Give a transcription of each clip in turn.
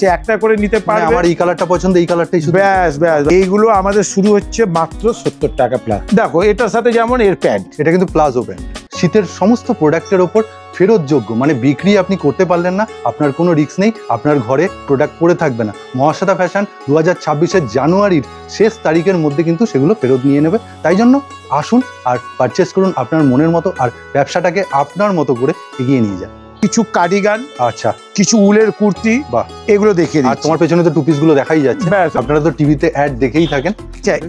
সে একটা করে নিতে পারবে। আমার এই কালারটা পছন্দ, এই কালারটাই শুধু। ব্যাস ব্যাস, এইগুলো আমাদের শুরু হচ্ছে মাত্র 70 টাকা প্লাস। দেখো এটার সাথে যেমন এর প্যান্ট, এটা কিন্তু প্লাজো প্যান্ট। শীতের সমস্ত প্রোডাক্টের ওপর ফেরতযোগ্য, মানে বিক্রি আপনি করতে পারলেন না, আপনার কোনো রিস্ক নেই, আপনার ঘরে প্রোডাক্ট পড়ে থাকবে না। মহাশ্বেতা ফ্যাশন 2026-এর জানুয়ারির শেষ তারিখের মধ্যে কিন্তু সেগুলো ফেরত নিয়ে নেবে। তাই জন্য আসুন আর পারচেস করুন আপনার মনের মতো, আর ব্যবসাটাকে আপনার মতো করে এগিয়ে নিয়ে যান। কিছু কার্ডিগান, আচ্ছা, কিছু উলের কুর্তি, বাহ, এগুলো দেখিয়ে দিচ্ছি। আর তোমার পেছনে তো টু পিস গুলো দেখাই যাচ্ছে, আপনারা তো টিভিতে অ্যাড দেখেই থাকেন।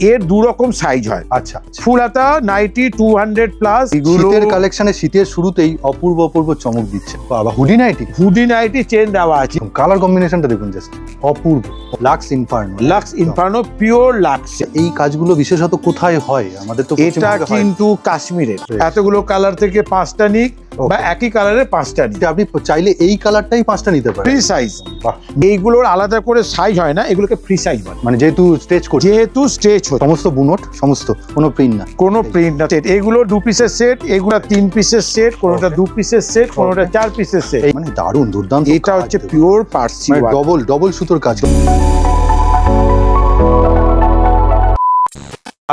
এর দু রকম সাইজ হয়। আচ্ছা, ফুল হাতা নাইটি 200 প্লাস। শীতের কালেকশনে শীতের শুরুতেই অপূর্ব অপূর্ব চমক দিচ্ছে। বাবা, হুডি নাইটি চেন দেওয়া আছে। কালার কম্বিনেশনটা দেখুন, জাস্ট অপূর্ব। Lux inferno pure Lux. এই কাজগুলো বিশেষত কোথায় হয় আমাদের? তো এটা কিন্তু কাশ্মীরের। এতগুলো কালার থেকে 5টা নিক বা একই কালারের 5টা নিক। আপনি চাইলে এই কালারটাই 5টা নিতে পারেন। Free size. এইগুলোর আলাদা করে সাইজ হয় না, এগুলোকে ফ্রি সাইজ বলে। মানে যেহেতু স্টেজ হচ্ছে সমস্ত বুনট, সমস্ত, কোনো প্রিন্ট না, কোনো প্রিন্ট না। এগুলো 2 পিসের সেট, এগুলো 3 পিসের সেট, কোনোটা 2 পিসের সেট, কোনোটা 4 পিসের সেট। মানে দারুণ দুর্দান্ত। এটা হচ্ছে পিওর পার্সি, ডবল সুতোর কাজ।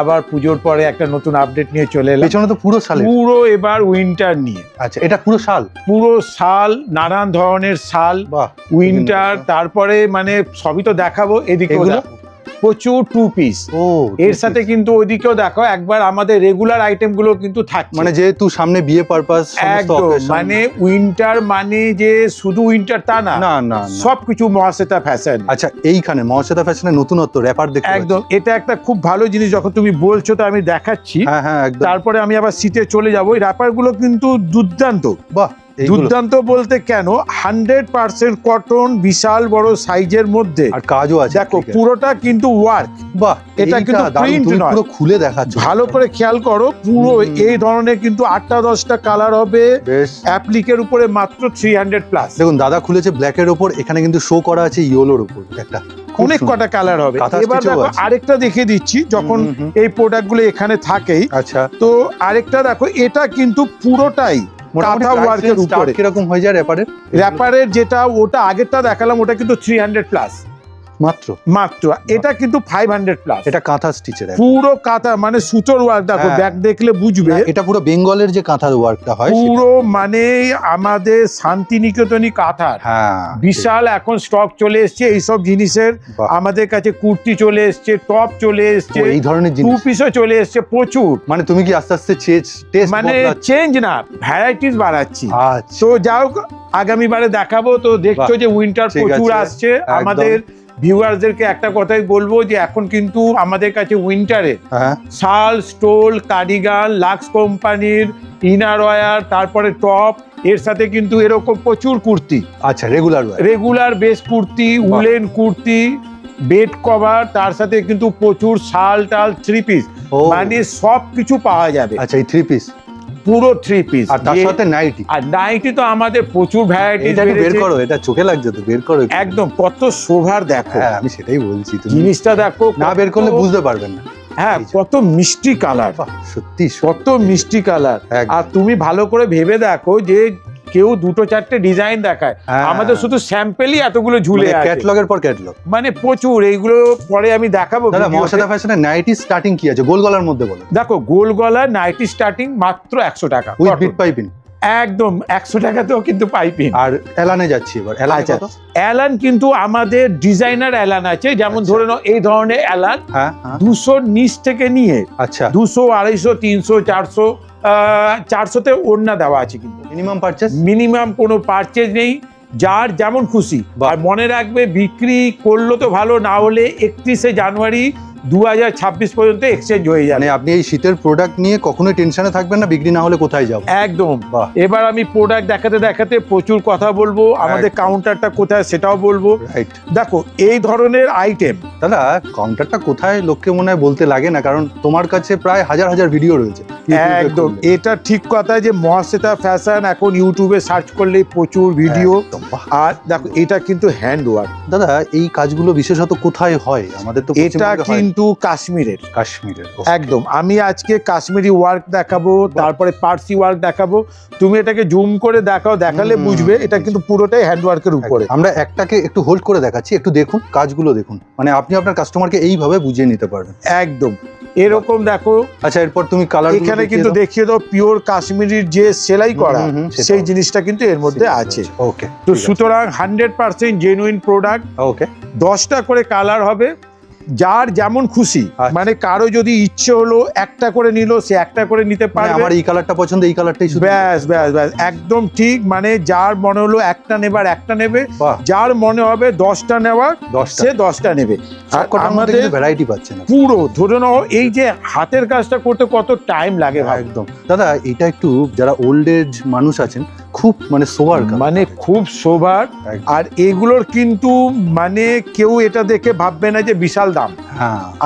আবার পুজোর পরে একটা নতুন আপডেট নিয়ে চলে এলাম। পেছনে তো পুরো এবার উইন্টার নিয়ে। আচ্ছা, এটা পুরো শাল, নানান ধরনের শাল, উইন্টার। তারপরে মানে সবই তো দেখাবো। এদিকে প্রচুর 2 পিস। এর সাথে কিন্তু ওইদিকেও দেখো একবার আমাদের রেগুলার আইটেম গুলো কিন্তু থাকছে। মানে যেহেতু সামনে বিয়ে পারপাস, মানে উইন্টার মানে যে শুধু উইন্টার তা না, সবকিছু মহাশ্বেতা ফ্যাশন। আচ্ছা, এইখানে মহাশ্বেতা ফ্যাশনের নতুনত্ব র‍্যাপার দেখতে একদম। এটা একটা খুব ভালো জিনিস, যখন তুমি বলছো তো আমি দেখাচ্ছি। হ্যাঁ, তারপরে আমি আবার সিটে চলে যাবো। এই র‍্যাপার গুলো কিন্তু দুর্দান্ত। বাহ, দুর্দান্ত বলতে কেন, 100% কটন, বিশাল বড় সাইজের মধ্যে, আর কাজও আছে। দেখো পুরোটা কিন্তু ওয়ার্ক। বাহ, এটা কিন্তু প্রিন্ট নয়। পুরো খুলে দেখাচ্ছ, ভালো করে খেয়াল করো। পুরো এই ধরনের কিন্তু 8টা 10টা কালার হবে। অ্যাপ্লিকের উপরে মাত্র 300 প্লাস। দেখুন, দাদা খুলেছে ব্ল্যাক এর উপর, এখানে কিন্তু শো করা আছে ইয়েলোর উপর একটা অনেক কটা কালার হবে। এবার দেখো আরেকটা দেখিয়ে দিচ্ছি, যখন এই প্রোডাক্ট গুলো এখানে থাকেই। আচ্ছা, তো আরেকটা দেখো, এটা কিন্তু পুরোটাই কাঁথা ওয়ার্কের উপরে। কিরকম হয়ে যায় র‍্যাপারের যেটা, ওটা আগেরটা দেখালাম, ওটা কিন্তু 300 প্লাস মাত্র। এটা কিন্তু 500 প্লাস। এটা কাঁথা স্টিচের, পুরো কাঁথা, মানে সুতোর ওয়ার্ক। দেখো ব্যাক দেখলে বুঝবে। এটা পুরো বেঙ্গলের যে কাঁথার ওয়ার্কটা হয়, পুরো মানে আমাদের শান্তিনিকেতনী কাঁথার। বিশাল এখন স্টক চলে এসছে এইসব জিনিসের। আমাদের কাছে কুর্তি চলে এসছে, টপ চলে এসছে, এই ধরনের জিনিস 2 পিসও চলে এসছে প্রচুর। মানে তুমি কি আস্তে আস্তে মানে চেঞ্জ না, ভ্যারাইটিস বাড়াচ্ছি। তো যাও, আগামীবারে দেখাবো। তো দেখছো যে উইন্টার প্রচুর আসছে। আমাদের ভিউয়ারদেরকে একটা কথাই বলবো, যে এখন কিন্তু আমাদের কাছে উইন্টারে শাল, স্টোল, কার্ডিগান, লাক্স কোম্পানির ইনার ওয়্যার, তারপরে টপ, এর সাথে কিন্তু এরকম প্রচুর কুর্তি। আচ্ছা, regular base kurti, woollen kurti, bed cover, তার সাথে কিন্তু প্রচুর শাল টাল, 3 পিস, মানে সব কিছু পাওয়া যাবে। আচ্ছা, এই 3 পিস, পুরো 3 পিস, আর তার সাথে নাইটি। আর নাইটি তো আমাদের প্রচুর ভ্যারাইটি। বের করো, এটা চোখে লাগছে তো, বের করো একদম। কত শোভার দেখো। হ্যাঁ, আমি সেটাই বলছি, জিনিসটা দেখো, না বের করলে বুঝতে পারবেন না। হ্যাঁ, কত মিষ্টি কালার, সত্যি কত মিষ্টি কালার। আর তুমি ভালো করে ভেবে দেখো, যে কেউ 2-4টে ডিজাইন দেখায়, আমাদের শুধু স্যাম্পেলই এতগুলো ঝুলে আছে, ক্যাটালগের পর ক্যাটালগ, মানে প্রচুর। এইগুলো পরে আমি দেখাবো। দাদা, মহাশ্বেতা ফ্যাশনের নাইটি স্টার্টিং কি আছে গোল গলার মধ্যে বলো? দেখো, গোল গলার নাইটি স্টার্টিং মাত্র 100 টাকা, উইথ বিট পাইপিং। একদম 100 টাকাতেও কিন্তু পাইপিং। আর এলানে যাচ্ছি এবার। এলান কিন্তু আমাদের ডিজাইনার এলান আছে, যেমন ধরে নাও এই ধরনের এলান 200 নিচ থেকে নিয়ে, আচ্ছা, 200, 250, 300, 400, 400-তে ওড়না দেওয়া আছে। কিন্তু মিনিমাম কোনো পারচেজ নেই, যার যেমন খুশি। আর মনে রাখবে, বিক্রি করলো তো ভালো, না হলে 31শে জানুয়ারি 2026 পর্যন্ত এক্সচেঞ্জ হয়ে যায়। মানে আপনি এই শীতের প্রোডাক্ট নিয়ে কখনোই টেনশনে থাকবেন না, বিক্রি না হলে কোথায় যাবো। একদম। এবার আমি প্রোডাক্ট দেখাতে দেখাতে প্রচুর কথা বলবো, আমাদের কাউন্টারটা কোথায় সেটাও বলবো। দেখো, এই ধরনের আইটেম। দাদা, কাউন্টারটা কোথায় লোককে মনে হয় বলতে লাগে না, কারণ তোমার কাছে প্রায় হাজার হাজার ভিডিও রয়েছে। একদম, এটা ঠিক কথা, যে মহাশ্বেতা ফ্যাশন এখন ইউটিউবে সার্চ করলেই প্রচুর ভিডিও। আর দেখো, এটা কিন্তু হ্যান্ড ওয়ার্ক। দাদা, এই কাজগুলো বিশেষত কোথায় হয় আমাদের? তো এটা কিন্তু কিন্তু কাশ্মীরের একদম। আমি আজকে কাশ্মীরি ওয়ার্ক দেখাবো, তারপরে পার্সি ওয়ার্ক দেখাবো। তুমি এটাকে জুম করে দেখালে বুঝবে এটা কিন্তু পুরোটাই হ্যান্ডওয়ার্কের উপরে। আমরা একটাকে একটু হোল্ড করে দেখাচ্ছি, একটু দেখুন কাজগুলো দেখুন, মানে আপনি আপনার কাস্টমারকে এইভাবে বুঝিয়ে নিতে পারবেন একদম এরকম। দেখো আচ্ছা, এরপর তুমি কালার এখানে কিন্তু দেখিয়ে দাও পিওর কাশ্মীরির যে সেলাই করা সেই জিনিসটা কিন্তু এর মধ্যে আছে। ওকে, তো সুতরাং 100% জেনুইন প্রোডাক্ট। ওকে, 10টা করে কালার হবে, যার যেমন খুশি। মানে কারো যদি ইচ্ছে হলো একটা করে নিল, সে একটা করে নিতে পারবে। আমার এই কালারটা পছন্দ, এই কালারটাই শুধু। ব্যাস ব্যাস ব্যাস, একদম ঠিক। মানে যার মনে হলো একটা নেবার একটা নেবে, যার মনে হবে 10টা নেওয়ার সে 10টা নেবে। আর আমাদের ভ্যারাইটি পাচ্ছে না পুরো। ধরে নাও এই যে হাতের কাজটা করতে কত টাইম লাগে। একদম দাদা, এটা একটু যারা ওল্ড এজ মানুষ আছেন খুব মানে সোবার, মানে খুব সোবার। আর এগুলোর কিন্তু মানে কেউ এটা দেখে ভাববে না যে বিশাল দাম।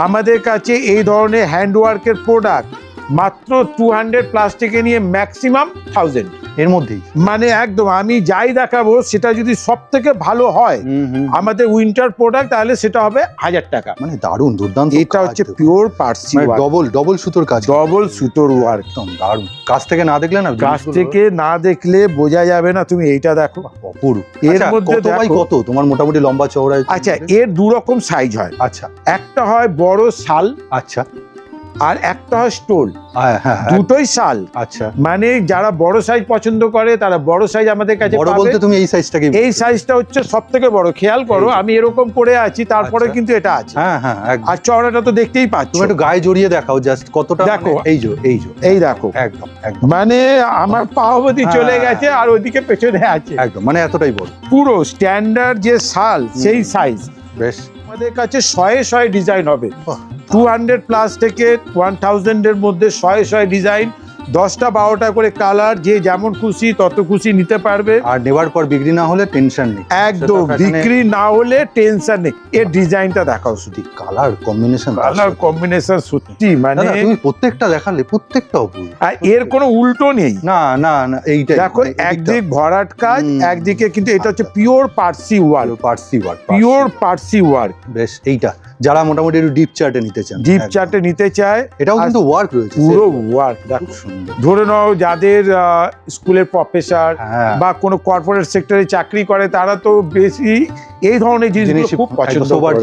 আমাদের কাছে এই ধরনের হ্যান্ডওয়ার্কের প্রোডাক্ট মাত্র 200+ থেকে নিয়ে ম্যাক্সিমাম 1000 এর মধ্যেই। মানে একদম আমি যাই দেখাবো সেটা যদি সব থেকে ভালো হয় আমাদের উইন্টার প্রোডাক্ট, তাহলে সেটা হবে 1000 টাকা। মানে দারুণ দুর্দান্ত। এটা হচ্ছে পিওর পার্সি ডবল সুতোর কাজ, ডবল সুতোর ওয়ার্ক। একদম দারুণ। কাছ থেকে না দেখলে না, কাছ থেকে না দেখলে বোঝা যাবে না। তুমি এইটা দেখো, অপূর্ব। এর মধ্যে কত তোমার মোটামুটি লম্বা চওড়া? আচ্ছা, এর দু রকম সাইজ হয়। আচ্ছা, একটা হয় বড় শাল, আচ্ছা, আর একটা হয় স্টোল। দুটোই শাল। আচ্ছা, মানে যারা বড় সাইজ পছন্দ করে তারা বড় সাইজ আমাদের কাছে বড় বলতে তুমি এই সাইজটাকে, এই সাইজটা হচ্ছে সবথেকে বড়। খেয়াল করো আমি এরকম করে আছি, তারপরে কিন্তু এটা আছে। আর চওড়াটা তো দেখতেই পাচ্ছ। তুমি একটু গায়ে জড়িয়ে দেখাও জাস্ট কতটা। দেখো এই দেখো, একদম মানে আমার পা অবধি চলে গেছে আর ওইদিকে পেছনে আছে। একদম মানে এতটাই বড়। পুরো স্ট্যান্ডার্ড যে শাল সেই সাইজ। বেশ, আমাদের কাছে 100 ডিজাইন হবে। 200+ থেকে 1000 এর মধ্যে 100 ডিজাইন, 10টা 12টা করে কালার। যে যেমন খুশি তত খুশি নিতে পারবে। আর নেওয়ার পর বিক্রি না হলে টেনশন নেই। একদম, বিক্রি না হলে টেনশন নেই। এর ডিজাইনটা দেখাও শুধু, কালার কম্বিনেশন সত্যি মানে তুমি প্রত্যেকটা দেখালে প্রত্যেকটা অপূর্ব। আর এর কোনো উল্টো নেই। না না না, এইটাই দেখো, একদিক ভরাট কাজ, একদিকে কিন্তু এটা হচ্ছে pure Parsi work. Pure Parsi work. বেশ, এইটা যারা মোটামুটি একটু ডিপ চার্টে নিতে চান, ডিপ চার্টে নিতে চায়, এটাও কিন্তু ওয়ার্ক রয়েছে, পুরো ওয়ার্ক। দেখো সুন্দর। ধরে নাও যাদের স্কুলের প্রফেসর বা কোনো কর্পোরেট সেক্টরে চাকরি করে, তারা তো বেশি এই ধরনের জিনিসগুলো খুব পছন্দ করে।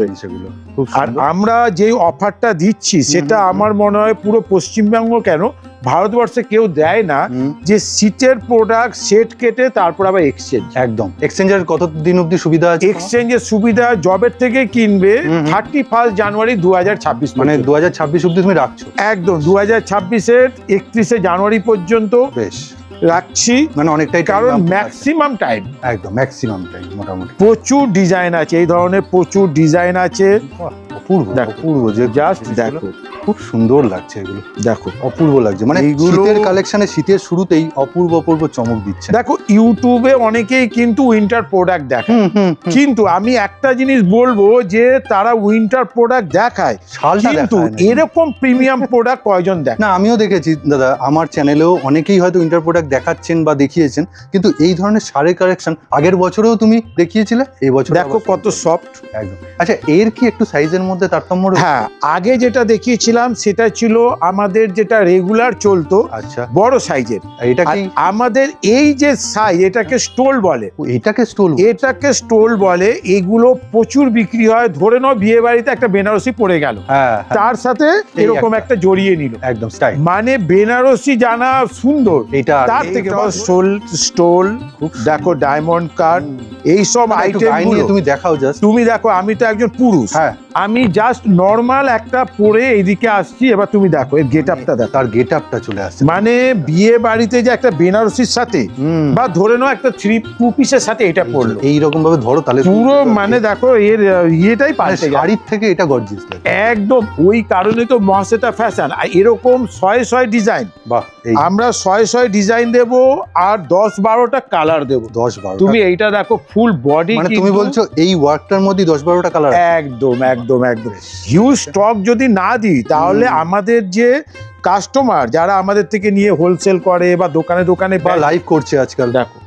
আর আমরা যে অফারটা দিচ্ছি সেটা আমার মনে হয় পুরো পশ্চিমবঙ্গ কেন ভারতবর্ষে কেউ দেয় না, যে শীতের প্রোডাক্ট সেট কেটে তারপর আবার এক্সচেঞ্জ। একদম, এক্সচেঞ্জের কতদিন অবধি সুবিধা আছে? এক্সচেঞ্জের সুবিধা জবের থেকে কিনবে 31 জানুয়ারি 2026, মানে 2026 অবধি তুমি রাখছো? একদম, 2026-এর 31 জানুয়ারি পর্যন্ত। বেশ, রাখছি মানে অনেকটাই, কারণ ম্যাক্সিমাম টাইম। একদম ম্যাক্সিমাম টাইম মোটামুটি। প্রচুর ডিজাইন আছে, এই ধরনের প্রচুর ডিজাইন আছে। অপূর্ব, অপূর্ব। যে জাস্ট দেখো, খুব সুন্দর লাগছে এগুলো। দেখো, অপূর্ব লাগছে। মানে শীতের কালেকশনে শীতের শুরুতেই অপূর্ব অপূর্ব চমক দিচ্ছে। দেখো, ইউটিউবে অনেকেই কিন্তু উইন্টার প্রোডাক্ট দেখায়, কিন্তু আমি একটা জিনিস বলবো যে তারা উইন্টার প্রোডাক্ট দেখায়, কিন্তু এরকম প্রিমিয়াম প্রোডাক্ট কয়জন দেখায় না? আমিও দেখেছি দাদা, আমার চ্যানেলেও অনেকেই হয়তো উইন্টার প্রোডাক্ট দেখাচ্ছেন বা দেখিয়েছেন, কিন্তু এই ধরনের শাড়ির কালেকশন আগের বছরেও তুমি দেখিয়েছিলে, এই বছর দেখো কত সফট। একদম। আচ্ছা, এর কি একটু সাইজের মধ্যে তারতম্য? হ্যাঁ, আগে যেটা দেখিয়েছিলাম সেটা ছিল আমাদের যেটা রেগুলার চলতো, আচ্ছা, বড় সাইজের। এটা কি আমাদের এই যে সাইজ, এটাকে স্টোল বলে। এটাকে স্টোল বলে। এগুলো প্রচুর বিক্রি হয়। ধরে নাও বিয়ে বাড়িতে একটা বেনারসি পড়ে গেল, তার সাথে এরকম একটা জড়িয়ে নিল, একদম স্টাইল। মানে বেনারসি জানা সুন্দর, এটা তার থেকে স্টোল। দেখো, ডায়মন্ড কাট, এইসব আইটেম তুমি দেখাও জাস্ট। তুমি দেখো, আমি তো একজন পুরুষ, আমি জাস্ট নর্মাল একটা পরে এইদিকে আসছি। এবার তুমি দেখো এর গেট আপটা দেখো, তার গেট আপটা চলে আসছে। মানে বিয়ে বাড়িতে যে একটা বেনারসির সাথে বা ধরে নাও একটা 2 পিসের সাথে এটা পড়লো, এইরকম ভাবে ধরো, তাহলে পুরো মানে দেখো এর ইয়েটাই পাল্টে গেছে। শাড়ির থেকে এটা গর্জিয়াস লাগে একদম। ওই কারণে তো মহাশ্বেতা ফ্যাশন। আর এরকম 100 ডিজাইন, আমরা 100 ডিজাইন দেবো, আর 10-12টা কালার দেবো। 10-12, তুমি এইটা দেখো, ফুল বডি। মানে তুমি বলছো এই ওয়ার্কটার মধ্যে 10-12টা কালার? একদম একদম একদম। হিউজ স্টক যদি না দিই, তাহলে আমাদের যে কাস্টমার যারা আমাদের থেকে নিয়ে হোলসেল করে বা দোকানে দোকানে বা লাইভ করছে আজকাল, দেখো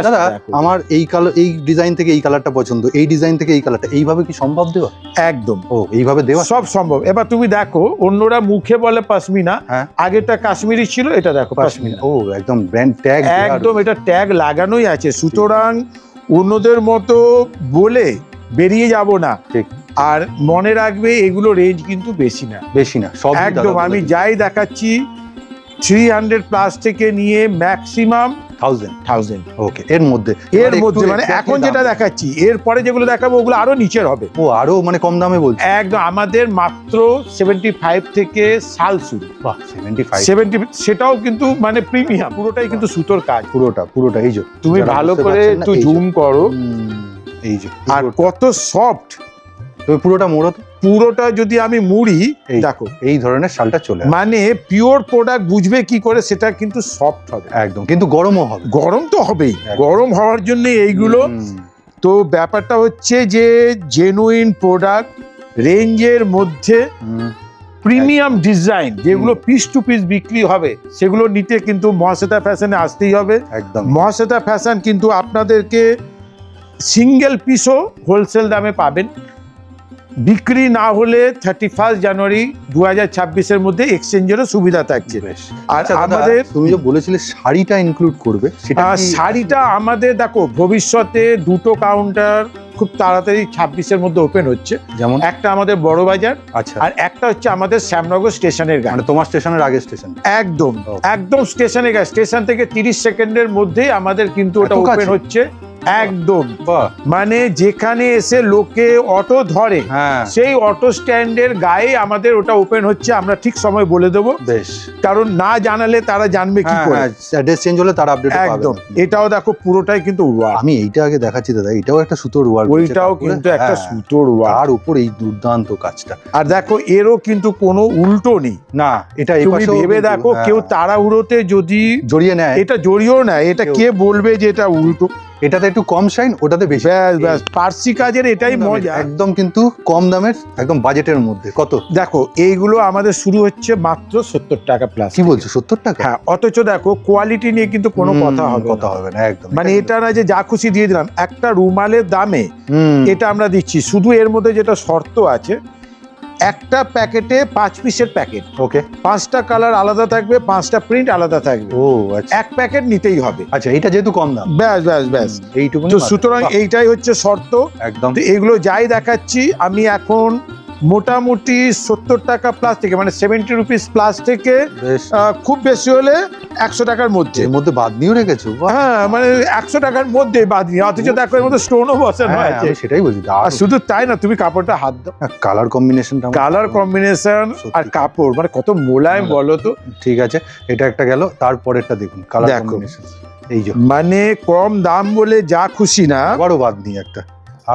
দাদা আমার এই কালার, এই ডিজাইন থেকে এই কালারটা পছন্দ, এই ডিজাইন থেকে এই কালারটা, এইভাবে কি সম্ভব দেওয়া? একদম, ও এইভাবে দেওয়া সব সম্ভব। এবার তুমি দেখো অন্যরা মুখে বলে পশমিনা, আগেটা কাশ্মীরি ছিল, এটা দেখো পশমিনা। ও একদম ব্র্যান্ড ট্যাগ, একদম এটা ট্যাগ লাগানোই আছে। সুতরাং অন্যদের মতো বলে বেরিয়ে যাব না। ঠিক। আর মনে রাখবে এগুলো রেঞ্জ কিন্তু বেশি না, সব একদম। আমি যাই দেখাচ্ছি 300 প্লাস থেকে নিয়ে ম্যাক্সিমাম 1000। ওকে, এর মধ্যে মানে এখন যেটা দেখাচ্ছি, এরপরে যেগুলো দেখাবো ওগুলো আরো নিচের হবে। ও আরো মানে কম দামে বলছি? একদম, আমাদের মাত্র 75 থেকে সাল শুরু। 70, সেটাও কিন্তু মানে প্রিমিয়াম, পুরোটাই কিন্তু সুতোর কাজ, পুরোটা। এই যে তুমি ভালো করে একটু জুম করো, এই যে আর কত সফট। তুমি পুরোটা মোড়ো তো, পুরোটা যদি আমি মুড়ি, দেখো এই ধরনের শালটা চলে, মানে পিওর প্রোডাক্ট বুঝবে কি করে, সেটা কিন্তু সফট হবে একদম, কিন্তু গরমও হবে। গরম তো হবেই, গরম হওয়ার জন্য এইগুলো। তো ব্যাপারটা হচ্ছে যে জেনুইন প্রোডাক্ট, রেঞ্জের মধ্যে প্রিমিয়াম ডিজাইন, যেগুলো পিস টু পিস বিক্রি হবে, সেগুলো নিতে কিন্তু মহাশ্বেতা ফ্যাশনে আসতেই হবে। একদম, মহাশ্বেতা ফ্যাশন কিন্তু আপনাদেরকে সিঙ্গেল পিসও হোলসেল দামে পাবেন। বিক্রি না হলে 31 জানুয়ারি 2026-এর মধ্যে এক্সচেঞ্জেরও সুবিধা থাকছে। আর আমাদের তুমি যে বলেছিলে শাড়িটা ইনক্লুড করবে, সেটা শাড়িটা আমাদের দেখো ভবিষ্যতে দুটো কাউন্টার খুব তাড়াতাড়ি 26-এর মধ্যে ওপেন হচ্ছে। যেমন একটা আমাদের বড় বাজার, আচ্ছা, আর একটা হচ্ছে আমাদের শ্যামনগর স্টেশনের গায়ে, মানে তোমার স্টেশনের আগে স্টেশন। একদম একদম স্টেশনের গায়ে, স্টেশন থেকে 30 সেকেন্ডের মধ্যেই আমাদের কিন্তু ওটা ওপেন হচ্ছে। একদম, মানে যেখানে এসে লোকে অটো ধরে সেই অটো স্ট্যান্ডের গায়ে আমাদের ওটা ওপেন হচ্ছে। আমরা ঠিক সময় বলে দেবো, বেশ, কারণ না জানালে তারা জানবে কি করে, অ্যাড্রেস চেঞ্জ হলে তারা আপডেট পাবে। একদম, এটাও দেখো পুরোটাই কিন্তু ওয়ার্ক। আমি এইটা আগে দেখাচ্ছি দাদা, এটাও একটা সুতোর ওয়ার্ক, ওইটাও কিন্তু একটা সুতোর ওয়ার্ক, আর উপর এই দুর্দান্ত কাজটা। আর দেখো এরও কিন্তু কোনো উল্টো নেই, না এটা তুমি ভেবে দেখো, কেউ তাড়াহুড়োতে যদি জড়িয়ে নেয়, এটা জড়িয়েও নেয়, এটা কে বলবে যে এটা উল্টো? এটাতে একটু কম শাইন, ওটাতে বেশি। ব্যাস, পার্সি কাজের এটাই মজা, একদম কিন্তু কম দামের, একদম বাজেটের মধ্যে। কত? দেখো এইগুলো আমাদের শুরু হচ্ছে মাত্র 70 টাকা প্লাস। কি বলছো, 70 টাকা? হ্যাঁ, অথচ দেখো কোয়ালিটি নিয়ে কিন্তু কোনো কথা হবে না, একদম। মানে এটা না যে যা খুশি দিয়ে দিলাম। একটা রুমালের দামে এটা আমরা দিচ্ছি, শুধু এর মধ্যে যেটা শর্ত আছে, একটা প্যাকেটে 5 পিসের প্যাকেট, ওকে, 5টা কালার আলাদা থাকবে, 5টা প্রিন্ট আলাদা থাকবে। ও আচ্ছা, এক প্যাকেট নিতেই হবে। আচ্ছা, এটা যেহেতু কম দাম, ব্যাস এইটুকু। তো সুতরাং এইটাই হচ্ছে শর্ত, একদম। তো এগুলো যাই দেখাচ্ছি আমি এখন মোটামুটি 70 টাকা প্লাস থেকে, মানে 70 রুপিস প্লাস থেকে খুব বেশি হলে 100 টাকার মধ্যে। এর মধ্যে বাদনিও রেখেছো? হ্যাঁ, মানে 100 টাকার মধ্যে বাদনি, অথচ দেখো এর মধ্যে স্টোনও বসানো আছে। সেটাই বলছি, আর শুধু তাই না, তুমি কাপড়টা হাত দাও, কালার কম্বিনেশনটা, আর কাপড় মানে কত মোলায়েম বলো তো। ঠিক আছে, এটা একটা গেল, তারপরেরটা দেখুন কালার কম্বিনেশন। এই যে মানে কম দাম বলে যা খুশি না, আবারও বাদনি একটা,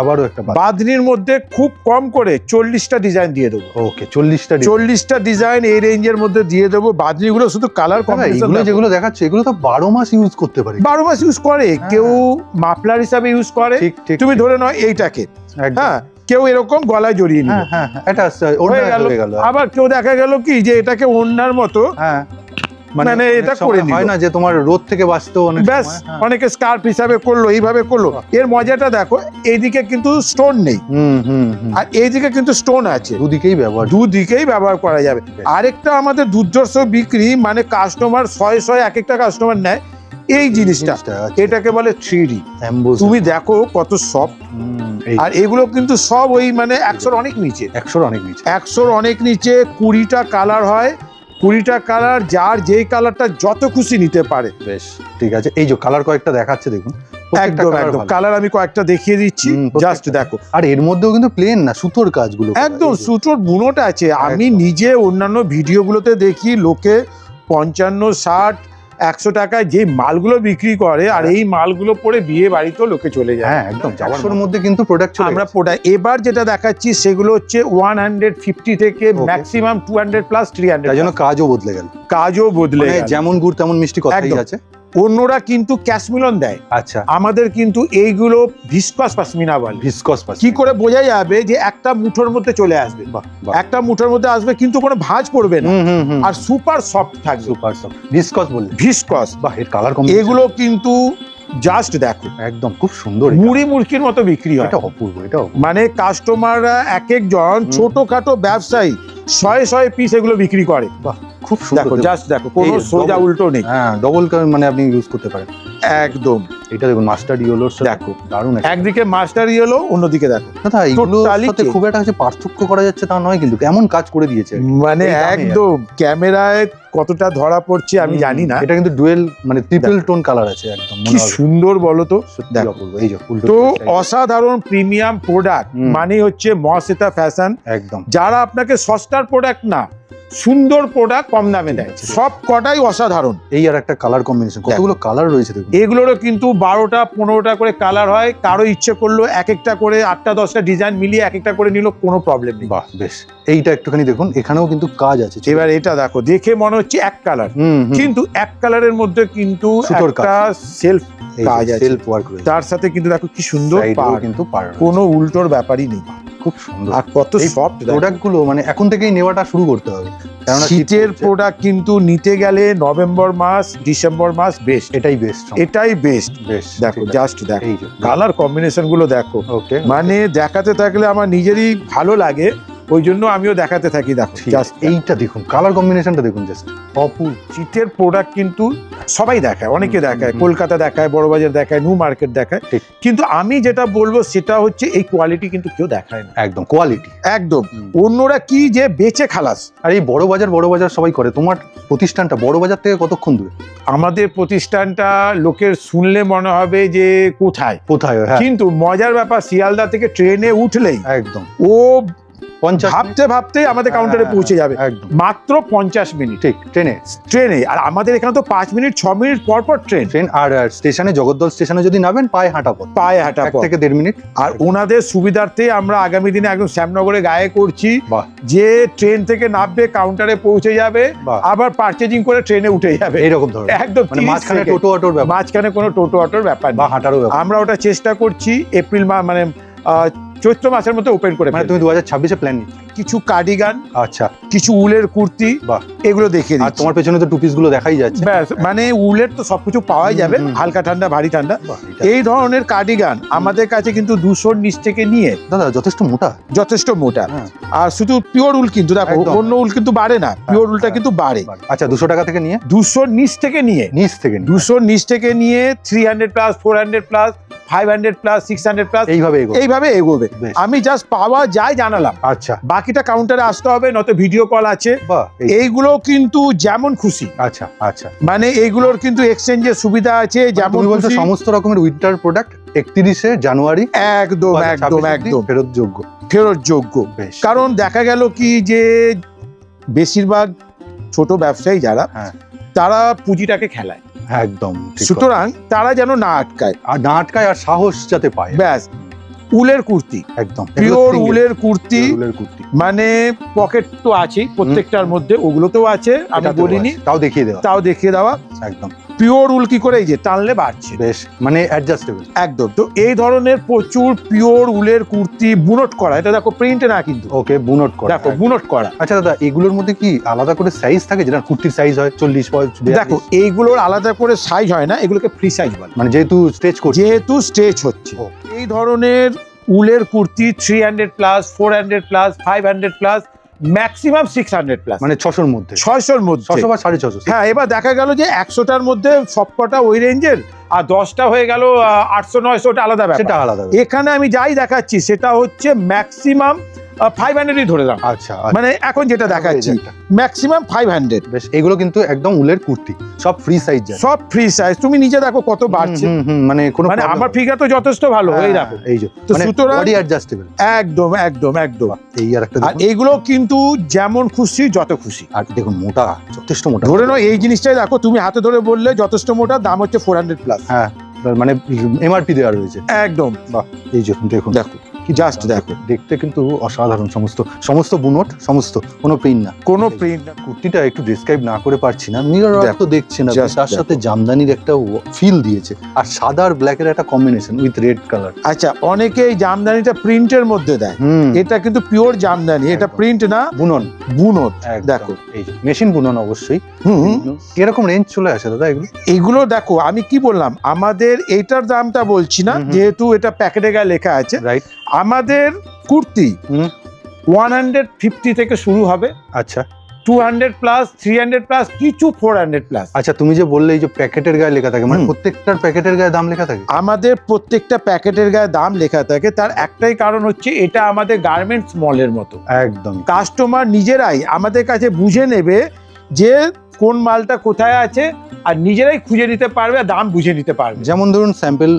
আবারও একটা বাদনির মধ্যে খুব কম করে 40টা ডিজাইন দিয়ে দেবো। ওকে, 40টা ডিজাইন এই রেঞ্জের মধ্যে দিয়ে দেবো। বাদনিগুলো শুধু কালার কম্বিনেশন, যেগুলো দেখাচ্ছে এগুলো তো 12 মাস ইউজ করতে পারে, 12 মাস ইউজ করে। কেউ মাফলার হিসাবে ইউজ করে, তুমি ধরে নাও এইটাকে, হ্যাঁ, কেউ এরকম গলায় জড়িয়ে নিল, এটা হয়ে গেল। আবার কেউ দেখা গেল কি যে এটাকে ওড়নার মতো, মানে এটা করে নিল, হয় না যে তোমার রোদ থেকে বাঁচতেও অনেক, ব্যাস, অনেকে স্কার্ফ হিসাবে করলো, এইভাবে করলো। এর মজাটা দেখো, এইদিকে কিন্তু স্টোন নেই, আর এইদিকে কিন্তু স্টোন আছে, দুদিকেই ব্যবহার করা যাবে। আরেকটা আমাদের দুর্ধর্ষ বিক্রি, মানে কাস্টমার 100 এক একটা কাস্টমার নেয় এই জিনিসটা, এটাকে বলে 3D। তুমি দেখো কত সফট, আর এগুলো কিন্তু সব ওই মানে 100-র অনেক নিচে, 100-র অনেক নিচে। 20টা কালার হয়, 20টা কালার, যার যেই কালারটা যত খুশি নিতে পারে। বেশ, ঠিক আছে। এই যে কালার কয়েকটা দেখাচ্ছে দেখুন, একদম কালার আমি কয়েকটা দেখিয়ে দিচ্ছি, জাস্ট দেখো। আর এর মধ্যেও কিন্তু প্লেন না, সুতোর কাজগুলো, একদম সুতোর বুনোটা আছে। আমি নিজে অন্যান্য ভিডিওগুলোতে দেখি লোকে 55, 60, 100 টাকায় যে মালগুলো বিক্রি করে, আর এই মালগুলো পরে বিয়ে বাড়িতেও লোকে চলে যায়। হ্যাঁ, একদম। 100-র মধ্যে কিন্তু প্রোডাক্ট আমরা এবার যেটা দেখাচ্ছি সেগুলো হচ্ছে 150 থেকে ম্যাক্সিমাম 200 প্লাস 300। তাই জন্য কাজও বদলে গেল, যেমন গুড় তেমন মিষ্টি, কথাই আছে। অন্যরা কিন্তু ক্যাশমিলন দেয়, আচ্ছা আমাদের কিন্তু এইগুলো ভিসকস পশমিনা বলে। ভিসকস কি করে বোঝা যাবে যে একটা মুঠোর মধ্যে চলে আসবে, একটা মুঠোর মধ্যে আসবে কিন্তু কোনো ভাঁজ পড়বে না, আর সুপার সফট থাকবে। সুপার সফট ভিসকস বলে, ভিসকস। বাহ, এর কালার কম্বিনেশন এগুলো কিন্তু জাস্ট দেখো একদম খুব সুন্দর, মুড়ি মুড়কির মতো বিক্রি হয়। এটা অপূর্ব, এটা মানে কাস্টমাররা এক একজন ছোটখাটো ব্যবসায়ী শয়ে শয়ে পিস এগুলো বিক্রি করে। বাহ, খুব সুন্দর। দেখো জাস্ট দেখো, কোনো সোজা উল্টো নেই। হ্যাঁ, ডবল মানে আপনি ইউজ করতে পারেন একদম। এটা দেখুন মাস্টার ইয়েলোর সাথে দেখো দারুণ, একদিকে মাস্টার ইয়েলো, অন্যদিকে দেখো। দাদা এইগুলোর সাথে খুব একটা কাছে পার্থক্য করা যাচ্ছে তা নয়, কিন্তু কেমন কাজ করে দিয়েছে মানে একদম ক্যামেরায় কতটা ধরা পড়ছে আমি জানি না। এটা কিন্তু ডুয়েল মানে ট্রিপল টোন কালার আছে, একদম কি সুন্দর বলো তো। দেখো এই যে তো অসাধারণ প্রিমিয়াম প্রোডাক্ট মানে হচ্ছে মহাশ্বেতা ফ্যাশন। একদম যারা আপনাকে সস্তার প্রোডাক্ট না, সুন্দর প্রোডাক্ট কম দামে দেয়, সব কটাই অসাধারণ। এই আর একটা কালার কম্বিনেশন, কতগুলো কালার রয়েছে দেখুন। এগুলোরও কিন্তু 12টা 15টা করে কালার হয়, কারো ইচ্ছে করলো এক একটা করে 8টা 10টা ডিজাইন মিলিয়ে এক একটা করে নিল, কোনো প্রবলেম নেই। বাহ, বেশ। এইটা একটুখানি দেখুন, এখানেও কিন্তু কাজ আছে। এবার এটা দেখো, দেখে মনে হচ্ছে এক কালার, কিন্তু এক কালারের মধ্যে কিন্তু একটা সেলফ কাজ আছে, সেলফ ওয়ার্ক রয়েছে। তার সাথে কিন্তু দেখো কি সুন্দর পাড়, কিন্তু পাড় কোনো উল্টোর ব্যাপারই নেই। খুব সুন্দর। আর কত সফট প্রোডাক্ট গুলো, মানে এখন থেকেই নেওয়াটা শুরু করতে হবে, কারণ শীতের প্রোডাক্ট কিন্তু নিতে গেলে নভেম্বর মাস ডিসেম্বর মাস বেস্ট, এটাই বেস্ট, এটাই বেস্ট। দেখো জাস্ট দেখো কালার কম্বিনেশন গুলো দেখো, মানে দেখাতে থাকলে আমার নিজেরই ভালো লাগে, ওই জন্য আমিও দেখাতে থাকি। দেখো জাস্ট এইটা দেখুন, কালার কম্বিনেশনটা দেখুন, জাস্ট অপূর্ব। শীতের প্রোডাক্ট কিন্তু সবাই দেখায়, অনেকে দেখায়, কলকাতা দেখায়, বড়বাজার দেখায়, নিউ মার্কেট দেখায়, কিন্তু আমি যেটা বলবো সেটা হচ্ছে এই কোয়ালিটি কিন্তু কেউ দেখায় না। একদম কোয়ালিটি, একদম। অন্যরা কি যে বেচে খালাস, আর এই বড় বাজার সবাই করে। তোমার প্রতিষ্ঠানটা বড় বাজার থেকে কতক্ষণ দূরে? আমাদের প্রতিষ্ঠানটা লোকের শুনলে মনে হবে যে কোথায়, কিন্তু মজার ব্যাপার, শিয়ালদা থেকে ট্রেনে উঠলেই একদম ও ভাবতে ভাবতে আমাদের কাউন্টারে পৌঁছে যাবে, মাত্র 50 মিনিট। ঠিক, ট্রেনে। আর আমাদের এখানে তো 5 মিনিট 6 মিনিট পর পর ট্রেন। আর স্টেশনে, জগদ্দল স্টেশনে যদি নামেন, পায়ে হাঁটা পথ 1 থেকে 1.5 মিনিট। আর ওনাদের সুবিধার্থে আমরা আগামী দিনে একদম শ্যামনগরে গায়ে করছি যে ট্রেন থেকে নামবে, কাউন্টারে পৌঁছে যাবে, আবার পার্চেজিং করে ট্রেনে উঠে যাবে, এইরকম ধরনের। একদম মাঝখানে টোটো অটোর ব্যাপার, মাঝখানে কোনো টোটো অটোর ব্যাপার বা হাঁটারও ব্যাপার। আমরা ওটা চেষ্টা করছি এপ্রিল মাস মানে চৈত্র মাসের মধ্যে ওপেন করে। মানে তুমি 2026-এ প্ল্যান নিচ্ছ? কিছু কার্ডিগান, আচ্ছা, কিছু উলের কুর্তি, এগুলো দেখিয়ে দিচ্ছি। আর তোমার পেছনে তো টু পিস গুলো দেখাই যাচ্ছে। ব্যাস, মানে উলের তো সবকিছু পাওয়া যাবে, হালকা ঠান্ডা ভারী ঠান্ডা। এই ধরনের কার্ডিগান আমাদের কাছে কিন্তু 200 নিচ থেকে নিয়ে, দাদা যথেষ্ট মোটা। আর শুধু পিওর উল, কিন্তু দেখো অন্য উল কিন্তু বাড়ে না, পিওর উলটা কিন্তু বাড়ে। আচ্ছা, 200 টাকা থেকে নিয়ে 200 নিচ থেকে নিয়ে 200 নিচ থেকে নিয়ে 300 প্লাস, 400 প্লাস, 500 প্লাস, 600 প্লাস, এইভাবে এগোবে। আমি জাস্ট পাওয়া যায় জানালাম। আচ্ছা, বাকিটা কাউন্টারে আসতে হবে, নয়তো ভিডিও কল আছে। এইগুলো কিন্তু যেমন খুশি। আচ্ছা আচ্ছা, মানে এইগুলোর কিন্তু এক্সচেঞ্জের সুবিধা আছে, যেমন খুশি। সমস্ত রকমের উইন্টার প্রোডাক্ট 31শে জানুয়ারি একদম ফেরত যোগ্য। কারণ দেখা গেল কি যে বেশিরভাগ ছোট ব্যবসায়ী যারা, তারা পুঁজিটাকে খেলায়, একদম। সুতরাং তারা যেন না আটকায়, আর সাহস যাতে পায়। ব্যাস, উলের কুর্তি, একদম পিওর উলের কুর্তি, মানে পকেট তো আছেই প্রত্যেকটার মধ্যে, ওগুলোতেও আছে, আমি বলিনি, তাও দেখিয়ে দেওয়া। একদম পিওর উল কি করে এই যে টানলে বাড়ছে, বেশ, মানে অ্যাডজাস্টেবল। একদম। তো এই ধরনের প্রচুর পিওর উলের কুর্তি, বুনট করা, এটা দেখো প্রিন্ট না কিন্তু, ওকে, বুনট করা, দেখো বুনট করা। আচ্ছা দাদা, এগুলোর মধ্যে কি আলাদা করে সাইজ থাকে? যেটা কুর্তির সাইজ হয় 40, 42? দেখো, এইগুলোর আলাদা করে সাইজ হয় না, এগুলোকে ফ্রি সাইজ বলে, মানে যেহেতু স্টেচ হচ্ছে। এই ধরনের উলের kurti 300 plus, 400 plus, 500 plus, maximum 600 plus, মানে 600-র মধ্যে, 600-র মধ্যে, 600 বা 650। হ্যাঁ, এবার দেখা গেল যে 100টার মধ্যে সবকটা ওই রেঞ্জের, আর 10টা হয়ে গেল 800-900, আলাদা ব্যাপার, সেটা আলাদা। এখানে আমি যাই দেখাচ্ছি সেটা হচ্ছে ম্যাক্সিমাম 500-ই ধরে দাম। আচ্ছা, মানে এখন যেটা দেখাচ্ছি ম্যাক্সিমাম 500। বেশ, এগুলো কিন্তু একদম উলের কুর্তি, সব ফ্রি সাইজ, সব ফ্রি সাইজ। তুমি নিজে দেখো কত বাড়ছে, মানে আমার ফিগার তো যথেষ্ট ভালো, এই দেখো, এই যে, তো সুতরাং বডি অ্যাডজাস্টেবল, একদম। এই আর একটা, আর এইগুলো কিন্তু যেমন খুশি যত খুশি। আর দেখুন, মোটা, যথেষ্ট মোটা। ধরে নাও এই জিনিসটাই দেখো, তুমি হাতে ধরে বললে যথেষ্ট মোটা, দাম হচ্ছে 400 প্লাস। হ্যাঁ, মানে এমআরপি দেওয়া রয়েছে, একদম। বাহ, এই যে দেখুন, জাস্ট দেখো, দেখতে কিন্তু অসাধারণ। সমস্ত বুনট, সমস্ত, কোনো প্রিন্ট না, কোনো প্রিন্ট না। কুর্তিটা একটু ডেসক্রাইব না করে পারছি না। মিরর ওয়ার্ক তো দেখছেন, তার সাথে জামদানির একটা ফিল দিয়েছে, আর সাদা আর ব্ল্যাকের একটা কম্বিনেশন উইথ রেড কালার। আচ্ছা, অনেকে এই জামদানিটা প্রিন্টের মধ্যে দেয়, এটা কিন্তু পিওর জামদানি, এটা প্রিন্ট না, বুনন। দেখো এই যে মেশিন বুনন অবশ্যই। এরকম রেঞ্জ চলে আসে দাদা এগুলো দেখো, আমি কি বললাম, আমাদের এইটার দামটা বলছি না, যেহেতু এটা প্যাকেটে গায়ে লেখা আছে। রাইট। আমাদের কুর্তি 150 থেকে শুরু হবে। আচ্ছা, 200 প্লাস, 300 প্লাস, কিছু 400 প্লাস। আচ্ছা, তুমি যে বললে এই যে প্যাকেটের গায়ে লেখা থাকে, মানে প্রত্যেকটার প্যাকেটের গায়ে দাম লেখা থাকে? আমাদের প্রত্যেকটা প্যাকেটের গায়ে দাম লেখা থাকে। তার একটাই কারণ হচ্ছে, এটা আমাদের গার্মেন্টস মলের মতো। একদম, কাস্টমার নিজেরাই আমাদের কাছে বুঝে নেবে যে কোন মালটা কোথায় আছে, আর নিজেরাই খুঁজে নিতে পারবে, আর দাম বুঝে নিতে পারবে। যেমন ধরুন স্যাম্পল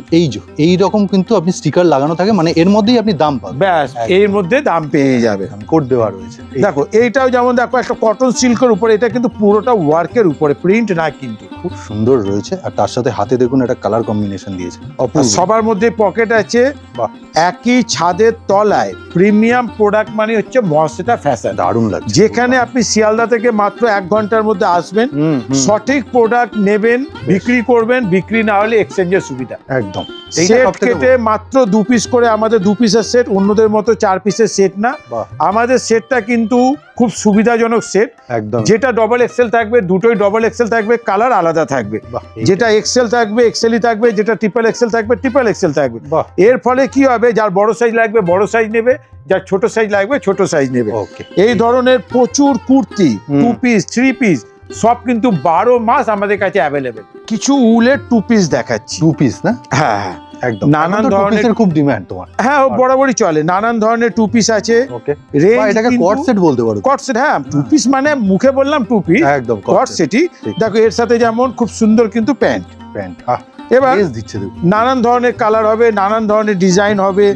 এই রকম কিন্তু আপনি স্টিকার লাগানো থাকে, মানে এর মধ্যেই আপনি দাম পাবেন। ব্যাস, এর মধ্যে দাম পেয়ে যাবে, কোড দেওয়া রয়েছে। দেখো এইটাও যেমন দেখো, একটা কটন সিল্কের উপরে, এটা কিন্তু পুরোটা ওয়ার্কের উপরে, প্রিন্ট না, কিন্তু খুব সুন্দর রয়েছে। আর তার সাথে হাতে দেখুন একটা কালার কম্বিনেশন দিয়েছে, সবার মধ্যে পকেট আছে। একই ছাদের তলায় প্রিমিয়াম প্রোডাক্ট মানে হচ্ছে মহাশ্বেতা ফ্যাশন। দারুণ লাগছে। যেখানে আপনি শিয়ালদা থেকে মাত্র 1 ঘন্টার মধ্যে আসবেন, সঠিক প্রোডাক্ট নেবেন, বিক্রি করবেন, বিক্রি না হলে এক্সচেঞ্জের সুবিধা। একদম, সেট কেটে মাত্র 2 পিস করে, আমাদের 2 পিসের সেট, অন্যদের মতো 4 পিসের সেট না। আমাদের সেটটা কিন্তু খুব সুবিধাজনক সেট। একদম, যেটা ডবল এক্সেল থাকবে, দুটোই ডবল এক্সেল থাকবে, কালার আলাদা থাকবে। যেটা এক্সেল থাকবে এক্সেলই থাকবে, যেটা ট্রিপল এক্সেল থাকবে ট্রিপল এক্সেল থাকবে। এর ফলে কি হবে, যার বড় সাইজ লাগবে বড় সাইজ নেবে, যার ছোট সাইজ লাগবে ছোট সাইজ নেবে। এই ধরনের প্রচুর কুর্তি, 2 পিস 3 পিস সব কিন্তু 12 মাস আমাদের কাছে অ্যাভেলেবেল। কিছু উলের 2 পিস দেখাচ্ছি। 2 পিস না? হ্যাঁ হ্যাঁ, একদম। নানান ধরনের খুব ডিমান্ড তোমার। হ্যাঁ, বরাবরই চলে। নানান ধরনের 2 পিস আছে। ওকে, এটাকে কট সেট বলতে পারো। কট সেট, হ্যাঁ, 2 পিস মানে মুখে বললাম 2 পিস, একদম কট সেটই। দেখো এর সাথে যেমন খুব সুন্দর কিন্তু প্যান্ট। এবার নানান ধরনের কালার হবে, নানান ধরনের ডিজাইন হবে,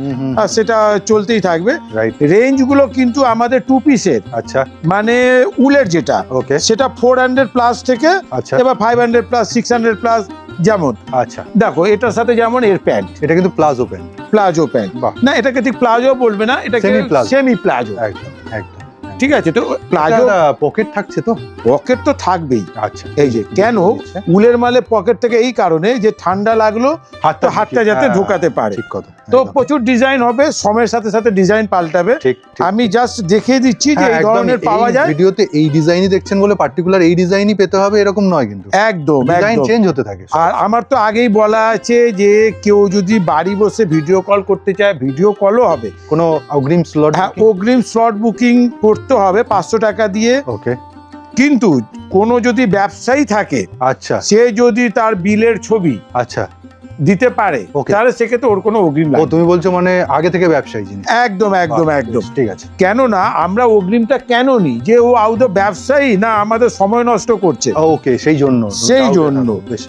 আর সেটা চলতেই থাকবে। রেঞ্জ গুলো কিন্তু আমাদের 2 পিসের, আচ্ছা, মানে উলের যেটা, সেটা 400 প্লাস থেকে, এবার 500 প্লাস, 600 প্লাস, যেমন। আচ্ছা, দেখো এটার সাথে যেমন এর প্যান্ট, এটা কিন্তু প্লাজো প্যান্ট। প্লাজো প্যান্ট না, এটাকে ঠিক প্লাজো বলবে না, এটাকে সেমি প্লাজো। একদম একদম, ঠিক আছে। তো প্লাজো পকেট থাকছে, তো পকেট তো থাকবেই। আচ্ছা, এই যে কেন উলের মালে পকেট থেকে, এই কারণে যে ঠান্ডা লাগলো হাতটা যাতে ঢোকাতে পারে। ঠিক কথা। তো প্রচুর ডিজাইন হবে, সময়ের সাথে সাথে ডিজাইন পাল্টাবে। আমি জাস্ট দেখিয়ে দিচ্ছি যে এই ধরনের পাওয়া যায়। ভিডিওতে এই ডিজাইনই দেখছেন বলে পার্টিকুলার এই ডিজাইনই পেতে হবে এরকম নয়, কিন্তু একদম ডিজাইন চেঞ্জ হতে থাকে। আর আমার তো আগেই বলা আছে যে কেউ যদি বাড়ি বসে ভিডিও কল করতে চায়, ভিডিও কলও হবে। কোনো অগ্রিম স্লট? হ্যাঁ, অগ্রিম স্লট বুকিং করতে হবে 500 টাকা দিয়ে। ওকে, কিন্তু কোনো যদি ব্যবসায়ী থাকে, আচ্ছা, সে যদি তার বিলের ছবি আচ্ছা দিতে পারে, তাহলে সেক্ষেত্রে ওর কোনো অগ্রিম লাগবে। তুমি বলছো মানে আগে থেকে ব্যবসায়ী জিনিস? একদম একদম একদম, ঠিক আছে। কেননা আমরা অগ্রিমটা কেন নিই, যে ও আদৌ ব্যবসায়ী না আমাদের সময় নষ্ট করছে। ওকে, সেই জন্য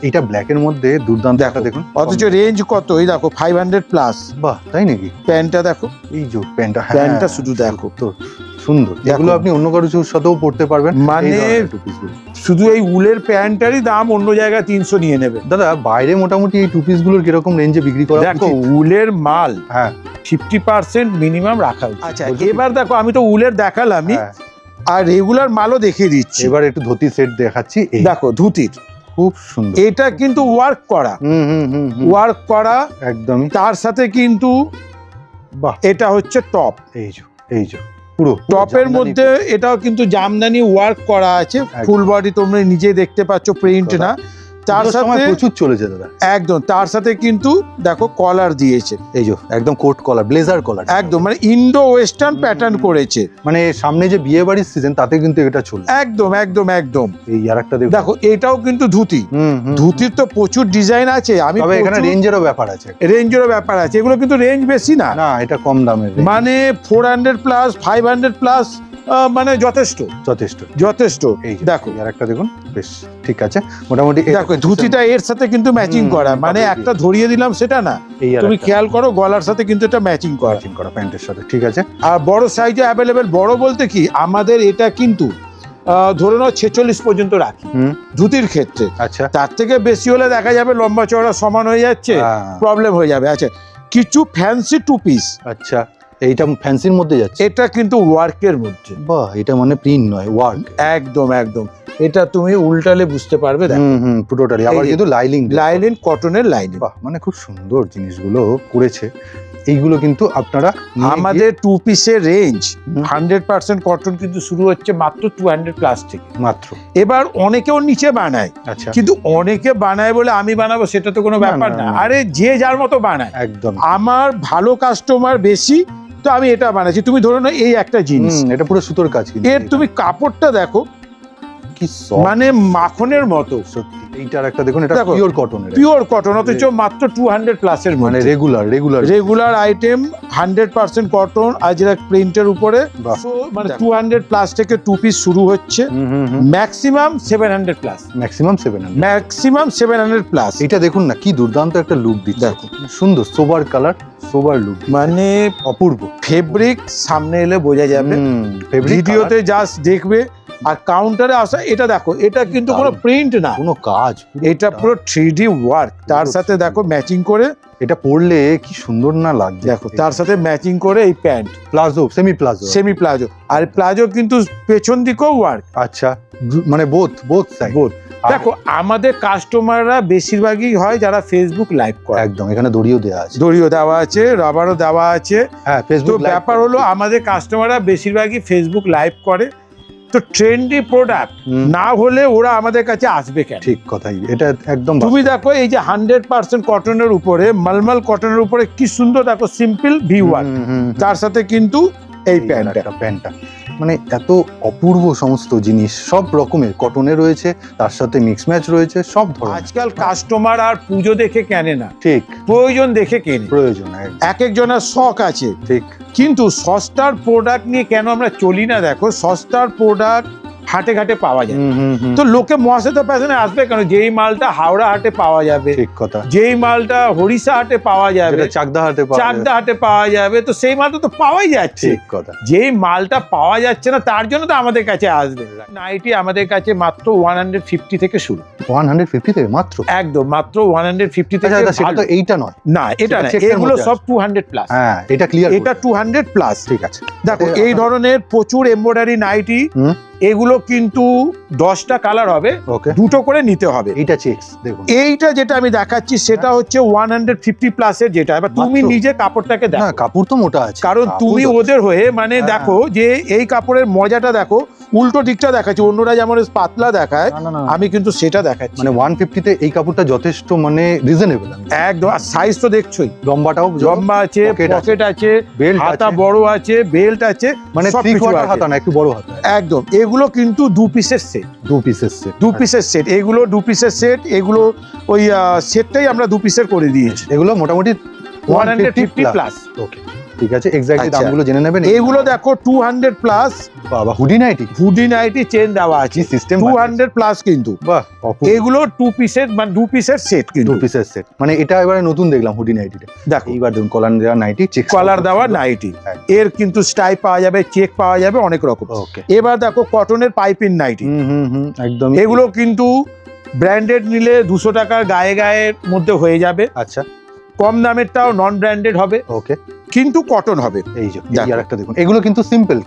এটা ব্ল্যাকের মধ্যে দুর্দান্ত একটা দেখুন। অথচ রেঞ্জ কত, এই দেখো 500 প্লাস। বাহ, তাই নাকি? প্যান্টটা দেখো, এই যে প্যান্টটা, প্যান্টটা শুধু দেখো তো সুন্দর। এগুলো আপনি অন্য কারোর সাথেও পড়তে পারবেন। মানে শুধু এই উলের প্যান্টারই দাম অন্য জায়গায় 300 নিয়ে নেবে। দাদা বাইরে মোটামুটি এই 2 পিস গুলোর কিরকম রেঞ্জে বিক্রি করা? দেখো উলের মাল, হ্যাঁ, 50% মিনিমাম রাখা উচিত। আচ্ছা, এবার দেখো আমি তো উলের দেখালামই, আর রেগুলার মালও দেখিয়ে দিচ্ছি। এবার একটু ধুতি সেট দেখাচ্ছি। দেখো ধুতির খুব সুন্দর, এটা কিন্তু ওয়ার্ক করা, ওয়ার্ক করা একদমই। তার সাথে কিন্তু বাহ, এটা হচ্ছে টপ। এই যে পুরো টপের মধ্যে এটাও কিন্তু জামদানি ওয়ার্ক করা আছে, ফুল বডি, তোমরা নিজে দেখতে পাচ্ছ, প্রিন্ট না। তার সাথে প্রচুর চলেছে দাদা, একদম। তার সাথে কিন্তু দেখো কলার দিয়েছে, এই যে একদম কোট কলার, ব্লেজার কলার, একদম মানে ইন্ডো ওয়েস্টার্ন প্যাটার্ন করেছে। মানে সামনে যে বিয়ে বাড়ির সিজন, তাতে কিন্তু এটা চলবে। একদম একদম একদম। এই আরেকটা দেখো, এটাও কিন্তু ধুতি। ধুতির তো প্রচুর ডিজাইন আছে। আমি এখানে রেঞ্জেরও ব্যাপার আছে, রেঞ্জেরও ব্যাপার আছে। এগুলো কিন্তু রেঞ্জ বেশি না, না এটা কম দামের, মানে 400 প্লাস, 500 প্লাস, মানে যথেষ্ট যথেষ্ট যথেষ্ট। এই দেখো আরেকটা দেখুন, বেশ ঠিক আছে মোটামুটি। দেখো ধুতিটা এর সাথে কিন্তু ম্যাচিং করা, মানে একটা ধরিয়ে দিলাম সেটা না, তুমি খেয়াল করো গলার সাথে কিন্তু এটা ম্যাচিং করা প্যান্টের সাথে, ঠিক আছে। আর বড় সাইজে অ্যাভেলেবেল। বড় বলতে কি, আমাদের এটা কিন্তু ধরে নাও 46 পর্যন্ত রাখি ধুতির ক্ষেত্রে। আচ্ছা, তার থেকে বেশি হলে দেখা যাবে লম্বা চওড়া সমান হয়ে যাচ্ছে, প্রবলেম হয়ে যাবে। আচ্ছা, কিছু ফ্যান্সি টু পিস। আচ্ছা, এইটা ফ্যান্সির মধ্যে যাচ্ছে? এটা কিন্তু ওয়ার্কের মধ্যে। বাহ, এটা মানে প্রিন্ট নয়, ওয়ার্ক। একদম একদম, এটা তুমি উল্টালে বুঝতে পারবে। পুরোটাই আবার কিন্তু লাইলিন কটনের লাইনিং। বাহ, মানে খুব সুন্দর জিনিসগুলো করেছে। এইগুলো কিন্তু আপনারা আমাদের টু পিসের রেঞ্জ 100% কটন কিন্তু শুরু হচ্ছে মাত্র 200 প্লাস থেকে মাত্র। এবার অনেকেও নিচে বানায়, আচ্ছা, কিন্তু অনেকে বানায় বলে আমি বানাবো সেটা তো কোনো ব্যাপার না। আরে যে যার মতো বানায়, একদম। আমার ভালো কাস্টমার বেশি তো আমি এটা বানাচ্ছি। তুমি ধরো না এই একটা জিনিস, এটা পুরো সুতোর কাজ, এর তুমি কাপড়টা দেখো কি মানে মাখনের মতো। সত্যি এইটার একটা দেখুন, এটা পিওর কটন, পিওর কটন, অথচ মাত্র 200 প্লাসের মানে রেগুলার আইটেম 100% কটন আজরাক প্রিন্টের উপরে। মানে 200 প্লাস থেকে টু পিস শুরু হচ্ছে, ম্যাক্সিমাম 700 প্লাস, ম্যাক্সিমাম 700 প্লাস। এটা দেখুন না কি দুর্দান্ত একটা লুক দিচ্ছে, দেখো সুন্দর সোবার কালার, সোবার লুক, মানে অপূর্ব। ফেব্রিক সামনে এলে বোঝা যাবে, ভিডিওতে জাস্ট দেখবে। আর কাউন্টারে আসা, এটা দেখো, এটা কিন্তু কোনো প্রিন্ট না, কোনো কাজ, এটা পুরো 3D ওয়ার্ক। তার সাথে দেখো ম্যাচিং করে এটা পরলে কি সুন্দর না লাগছে, দেখো তার সাথে ম্যাচিং করে এই প্যান্ট, প্লাজো, সেমি প্লাজো। আর প্লাজো কিন্তু পেছন দিকেও ওয়ার্ক। আচ্ছা, মানে বোথ সাইড। দেখো আমাদের কাস্টমাররা বেশিরভাগই হয় যারা ফেসবুক লাইভ করে। একদম, এখানে দড়িও দেওয়া আছে, রাবারও দেওয়া আছে। হ্যাঁ, ফেসবুক ব্যাপার হলো আমাদের কাস্টমাররা বেশিরভাগই ফেসবুক লাইভ করে, তো ট্রেন্ডি প্রোডাক্ট না হলে ওরা আমাদের কাছে আসবে কেন? ঠিক কথাই, এটা একদম। তুমি দেখো এই যে 100% কটনের উপরে, মালমাল কটনের উপরে কি সুন্দর দেখো সিম্পল ভি ওয়ার্ক, তার সাথে কিন্তু এই প্যান্টটা মানে এত অপূর্ব সমস্ত জিনিস, সব রকমের কটনে রয়েছে, তার সাথে মিক্স ম্যাচ রয়েছে, সব ধরনের। আজকাল কাস্টমার আর পুজো দেখে কেনে না, ঠিক, প্রয়োজন দেখে কেনে। প্রয়োজন, এক একজনের শখ আছে, ঠিক। কিন্তু সস্তার প্রোডাক্ট নিয়ে কেন আমরা চলি না? দেখো সস্তার প্রোডাক্ট হাটে ঘাটে পাওয়া যায়, তো লোকে মহাশ্বেতা ফ্যাশনে আসবে কেন? যেই মালটা হাওড়া হাটে পাওয়া যাবে, ঠিক কথা, যেই মালটা হরিষা হাটে পাওয়া যাবে, চাকদা হাটে পাওয়া যাবে, তো সেই মালটা তো পাওয়াই যাচ্ছে। ঠিক কথা, যেই মালটা পাওয়া যাচ্ছে না তার জন্য তো আমাদের কাছে আসবে। নাইটি আমাদের কাছে মাত্র 150 থেকে শুরু। 150 থেকে মাত্র? একদম, মাত্র 150 থেকে। সেটা তো এইটা নয়, না এটা না, এগুলো সব 200 প্লাস। হ্যাঁ, এটা ক্লিয়ার, এটা 200 প্লাস। ঠিক আছে। দেখো এই ধরনের প্রচুর এমব্রয়ডারি নাইটি, এগুলো কিন্তু 10টা কালার হবে, দুটো করে নিতে হবে। এইটা চেকস দেখুন, এইটা যেটা আমি দেখাচ্ছি সেটা হচ্ছে 150 প্লাসের যেটা। এবার তুমি নিজে কাপড়টাকে দেখো, কাপড় তো মোটা আছে, কারণ তুমি ওদের হয়ে মানে দেখো যে এই কাপড়ের মজাটা দেখো, উল্টো দিকটা দেখাচ্ছি। অন্যরা যেমন পাতলা দেখায়, আমি কিন্তু সেটা দেখাচ্ছি। মানে 150 তে এই কাপড়টা যথেষ্ট মানে রিজনেবল একদম। আর সাইজ তো দেখছোই, লম্বাটাও লম্বা আছে, পকেট আছে, হাতা বড় আছে, বেল্ট আছে, মানে 3/4 হাতা না, একটু বড় হাতা। একদম। এগুলো কিন্তু দু পিসের সেট, এগুলো দু পিসের সেট। এগুলো ওই সেটটাই আমরা দু পিসের করে দিয়েছি। এগুলো মোটামুটি 150 প্লাস। ওকে, ঠিক আছে, এক্স্যাক্টলি দামগুলো জেনে নেবেন। এগুলো দেখো 200 প্লাস। বাবা, হুডি নাইটি চেন দেওয়া আছে, সিস্টেম 200 প্লাস কিন্তু। বাহ, এগুলো টু পিসের মানে দু পিসের সেট, কিন্তু দু পিসের সেট। মানে এটা এবারে নতুন দেখলাম হুডি নাইটিটা। দেখো এইবার দেখুন কলার দেওয়া নাইটি, কলার দেওয়া নাইটি, এর কিন্তু স্টাইপ পাওয়া যাবে, চেক পাওয়া যাবে, অনেক রকম। এবার দেখো কটনের পাইপিং নাইটি, একদম। এগুলো কিন্তু ব্র্যান্ডেড নিলে 200 টাকার গায়ে গায়ের মধ্যে হয়ে যাবে। আচ্ছা, কম দামেরটাও নন ব্র্যান্ডেড হবে, ওকে, কিন্তু কটন হবে। এই যে আরেকটা দেখুন, এগুলো কিন্তু সিম্পল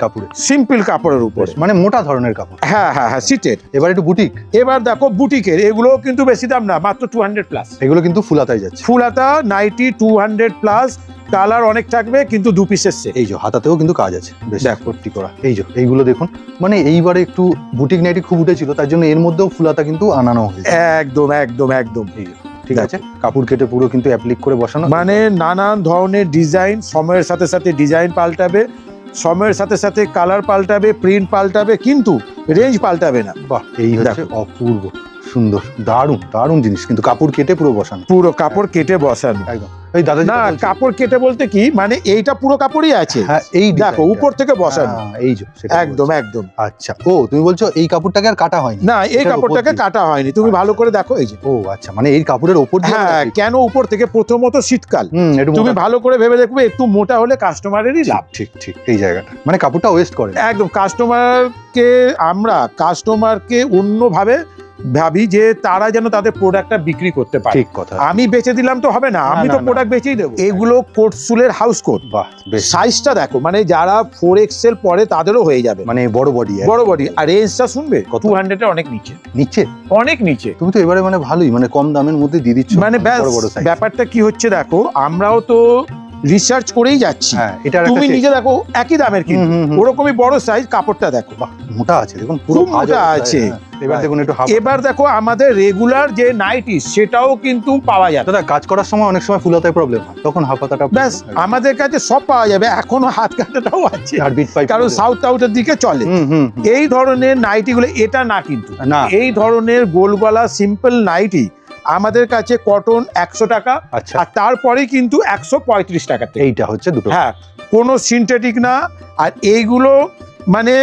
কাপড়ের উপর, মানে মোটা ধরনের কাপড়। হ্যাঁ, সিটের। এবার একটু বুটিক। এবার দেখো বুটিকের, এগুলো কিন্তু বেশি দাম না, মাত্র 200 প্লাস। এগুলো কিন্তু ফুলাতায় যাচ্ছে, ফুলাতা নাইটি 200 প্লাস, কালার অনেক থাকবে, কিন্তু দু পিসের সেট। এই যে হাতাতেও কিন্তু কাজ আছে, বেশ ভর্তি করা। এই যে এইগুলো দেখুন, মানে এইবারে একটু বুটিক নাইটি খুব উঠেছিল, তার জন্য এর মধ্যেও ফুলাতা কিন্তু আনানো হয়েছে। একদম। ঠিক আছে, কাপড় কেটে পুরো কিন্তু অ্যাপ্লিক করে বসানো, মানে নানান ধরনের ডিজাইন। সময়ের সাথে সাথে ডিজাইন পাল্টাবে, সময়ের সাথে সাথে কালার পাল্টাবে, প্রিন্ট পাল্টাবে, কিন্তু রেঞ্জ পাল্টাবে না। বাহ, এই হচ্ছে অপূর্ব সুন্দর, দারুণ জিনিস। কিন্তু কাপড় কেটে পুরো বসানো, একদম। এই দাদা না, কাপড় কেটে বলতে কি মানে এইটা পুরো কাপড়ই আছে। হ্যাঁ, এই দেখো উপর থেকে বসানো, এই যে একদম। আচ্ছা, ও তুমি বলছো এই কাপড়টাকে আর কাটা হয়নি? না, এই কাপড়টাকে কাটা হয়নি, তুমি ভালো করে দেখো। এই যে, ও আচ্ছা, মানে এই কাপড়ের উপর দিয়ে। হ্যাঁ, কেন উপর থেকে? প্রথমত শীতকাল, তুমি ভালো করে ভেবে দেখবে, একটু মোটা হলে কাস্টমারেরই লাভ। ঠিক, এই জায়গাটা মানে কাপড়টা ওয়েস্ট করে একদম। কাস্টমারকে অন্যভাবে ভাবি যে তারা যেন তাদের প্রোডাক্টটা বিক্রি করতে পারে। ঠিক কথা। আমি বেচে দিলাম তো হবে না, আমি তো প্রোডাক্ট বেচেই দেবো। এগুলো কোটসুলের হাউস কোট, বাহ, সাইজটা দেখো, মানে যারা 4XL পরে তাদেরও হয়ে যাবে, মানে বড় বডি, বড় বডি। আর রেঞ্জটা শুনবে 200 এর অনেক নিচে, নিচে অনেক নিচে। তুমি তো এবারে মানে ভালোই, মানে কম দামের মধ্যে দিয়ে দিচ্ছ। মানে ব্যাপারটা কি হচ্ছে দেখো, আমরাও তো রিসার্চ করেই যাচ্ছি। তুমি নিজে দেখো একই দামের কিন্তু ওরকমই বড় সাইজ, কাপড়টা দেখো মোটা আছে, দেখুন পুরো মোটা আছে। এবার দেখুন একটু এবার দেখো আমাদের রেগুলার যে নাইটি সেটাও কিন্তু পাওয়া যায়। দাদা কাজ করার সময় অনেক সময় ফুল হাতায় প্রবলেম হয়, তখন হাফ হাতাটা ব্যাস আমাদের কাছে সব পাওয়া যাবে। এখনো হাত কাটাটাও আছে, আর বিট পাইপ, কারণ সাউথ আউটের দিকে চলে এই ধরনের নাইটি গুলো। এটা না কিন্তু না, এই ধরনের গোল গলা সিম্পল নাইটি আমাদের কাছে কটন 100 টাকা, আর তারপরে কিন্তু 135 টাকা। এইটা হচ্ছে দুটো, হ্যাঁ, কোনো সিনথেটিক না। আর এইগুলো মানে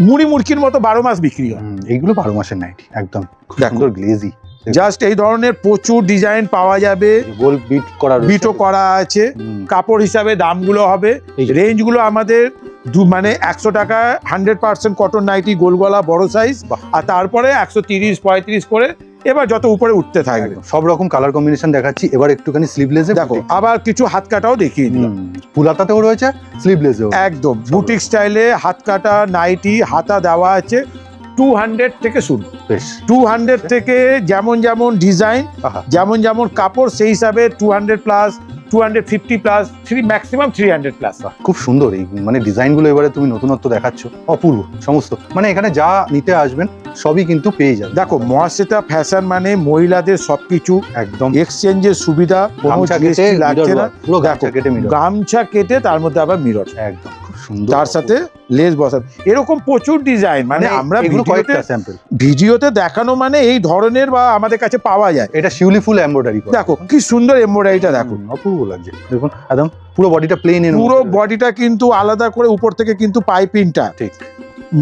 মুড়ি মুড়কির মতো 12 মাস বিক্রি হয়। এইগুলো 12 মাসের নাইটি, একদম সুন্দর গ্লেজি। জাস্ট এই ধরনের প্রচুর ডিজাইন পাওয়া যাবে, গোল বিট করা, বিটও করা আছে। কাপড় হিসাবে দামগুলো হবে, রেঞ্জগুলো আমাদের মানে 100 টাকা 100% কটন নাইটি গোল গলা বড় সাইজ, আর তারপরে 130-35 করে এবার যত উপরে উঠতে থাকবে। সব রকম কালার কম্বিনেশন দেখাচ্ছি। এবার একটুখানি স্লিভলেসে দেখো, আবার কিছু হাত কাটাও দেখিয়ে দিলাম। ফুল হাতাতেও রয়েছে, স্লিভলেসেও একদম বুটিক স্টাইলে হাত কাটা নাইটি, হাতা দেওয়া আছে 200 থেকে শুরু। 200 থেকে যেমন যেমন ডিজাইন, যেমন যেমন কাপড়, সেই হিসাবে 200 প্লাস, 250 প্লাস, ম্যাক্সিমাম 300 প্লাস। খুব সুন্দর এই মানে ডিজাইনগুলো এবারে তুমি নতুনত্ব দেখাচ্ছ, অপূর্ব সমস্ত। মানে এখানে যা নিতে আসবেন সবই কিন্তু পেয়ে যাবে। দেখো মহাশ্বেতা ফ্যাশন মানে মহিলাদের সবকিছু একদম এক্সচেঞ্জের সুবিধা, গামছা কেটে লাগছে না, পুরো গামছা কেটে মিরর, গামছা কেটে তার মধ্যে আবার মিরর, একদম খুব সুন্দর, তার সাথে লেস বসানো, এরকম প্রচুর ডিজাইন। মানে আমরা ভিডিওতে দেখানো মানে এই ধরনের বা আমাদের কাছে পাওয়া যায়। এটা শিউলি ফুল এমব্রয়ডারি, দেখো কি সুন্দর এমব্রয়ডারিটা, দেখো অপূর্ব লাগছে। দেখুন একদম পুরো বডিটা প্লেন, পুরো বডিটা কিন্তু আলাদা করে উপর থেকে কিন্তু পাইপিংটা, ঠিক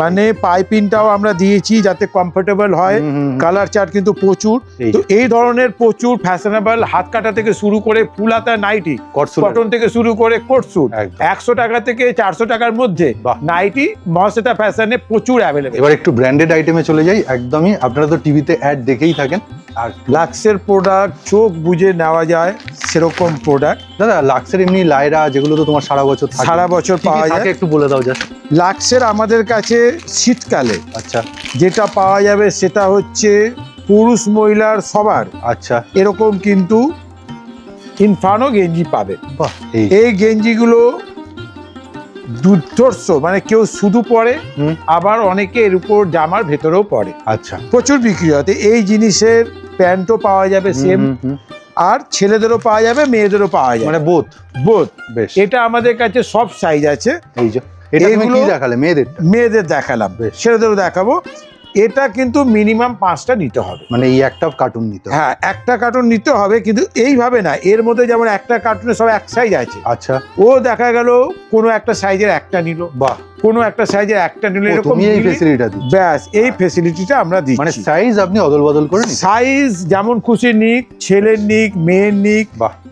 মানে পাইপিংটাও আমরা দিয়েছি যাতে কমফোর্টেবল হয়। কালার চার্ট কিন্তু প্রচুর। তো এই ধরনের প্রচুর ফ্যাশনেবল হাত কাটা থেকে শুরু করে ফুল হাতা নাইটি, কটন থেকে শুরু করে কোট স্যুট 100 টাকা থেকে 400 টাকার মধ্যে নাইটি মহাশ্বেতা ফ্যাশনে প্রচুর অ্যাভেলেবল। এবার একটু ব্র্যান্ডেড আইটেমে চলে যাই। একদমই আপনারা তো টিভিতে অ্যাড দেখেই থাকেন, আর লাক্সের প্রোডাক্ট চোখ বুঝে নেওয়া যায় সেরকম প্রোডাক্ট। দাদা লাক্সের এমনি লায়রা যেগুলো তো তোমার সারা বছর পাওয়া যায়, একটু বলে দাও জাস্ট। লাক্সের আমাদের কাছে শীতকালে আচ্ছা যেটা পাওয়া যাবে সেটা হচ্ছে পুরুষ মহিলার সবার এরকম কিন্তু ইনফার্নো গেঞ্জি পাবে। এই গেঞ্জিগুলো দুর্ধর্ষ, মানে কেউ শুধু পরে, আবার অনেকে এর উপর জামার ভেতরেও পরে। আচ্ছা, প্রচুর বিক্রি হয়। এই জিনিসের প্যান্টও পাওয়া যাবে সেম, আর ছেলেদেরও পাওয়া যাবে, মেয়েদেরও পাওয়া যাবে, মানে বোথ। বেশ, এটা আমাদের কাছে সব সাইজ আছে। এই যে এগুলো দেখালে মেয়েদের দেখালাম, ছেলেদেরও দেখাবো। এটা কিন্তু মিনিমাম 5টা নিতে হবে, মানে এই একটা কার্টুন নিতে হবে। হ্যাঁ, একটা কার্টুন নিতে হবে, কিন্তু এইভাবে না, এর মধ্যে যেমন একটা কার্টুনে সব এক সাইজ আছে। আচ্ছা, ও দেখা গেল কোনো একটা সাইজের একটা নিল, বা কোনো একটা সাইজের একটা নিল, এরকম এই ফ্যাসিলিটিটা দিই। ব্যাস, এই ফ্যাসিলিটিটা আমরা দিই। মানে সাইজ আপনি অদল বদল করে নিন, সাইজ যেমন খুশি নিক, ছেলের নিক, মেয়ের নিক,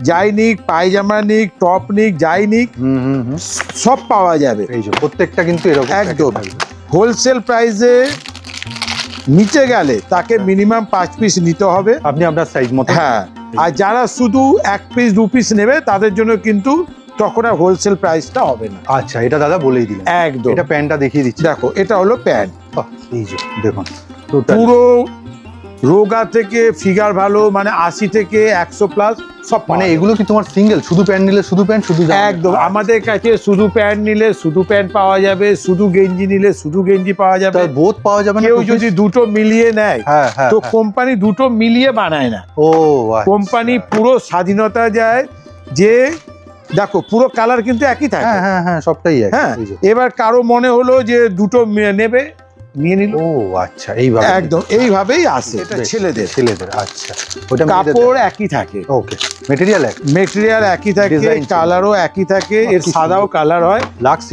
যাই নিক, পায়জামা নিক, টপ নিক, যাই নিক, সব পাওয়া যাবে। এই যে প্রত্যেকটা কিন্তু এরকম একদম হোলসেল প্রাইসে নিচে গেলে তাকে মিনিমাম 5 পিস নিতে হবে, আপনি আপনার সাইজ মতো। হ্যাঁ, আর যারা শুধু 1 পিস 2 পিস নেবে তাদের জন্য কিন্তু তখন আর হোলসেল প্রাইসটা হবে না। আচ্ছা, এটা দাদা বলেই দিলেন। একদম, এটা প্যান্টটা দেখিয়ে দিচ্ছি। দেখো, এটা হলো প্যান্ট। এই যে দেখুন, পুরো রোগা থেকে ফিগার ভালো, মানে 80 থেকে 100 প্লাস সব। মানে এগুলো কি তোমার সিঙ্গেল, শুধু প্যান্ট নিলে শুধু প্যান্ট, শুধু একদম আমাদের কাছে শুধু প্যান্ট নিলে শুধু প্যান্ট পাওয়া যাবে, শুধু গেঞ্জি নিলে শুধু গেঞ্জি পাওয়া যাবে, বোথ পাওয়া যাবে। কেউ যদি দুটো মিলিয়ে নেয় তো কোম্পানি দুটো মিলিয়ে বানায় না। ও, কোম্পানি পুরো স্বাধীনতা যায় যে দেখো পুরো কালার কিন্তু একই থাকে। হ্যাঁ হ্যাঁ, সবটাই এক। হ্যাঁ, এবার কারো মনে হলো যে দুটো নেবে, নিয়ে নিল। ও আচ্ছা, এইভাবে একদম এইভাবেই আসে। এটা ছেলেদের। আচ্ছা, ওটা কাপড় একই থাকে, ওকে, মেটেরিয়াল একই থাকে, কালারও একই থাকে, এর সাদাও কালার হয়। লাক্স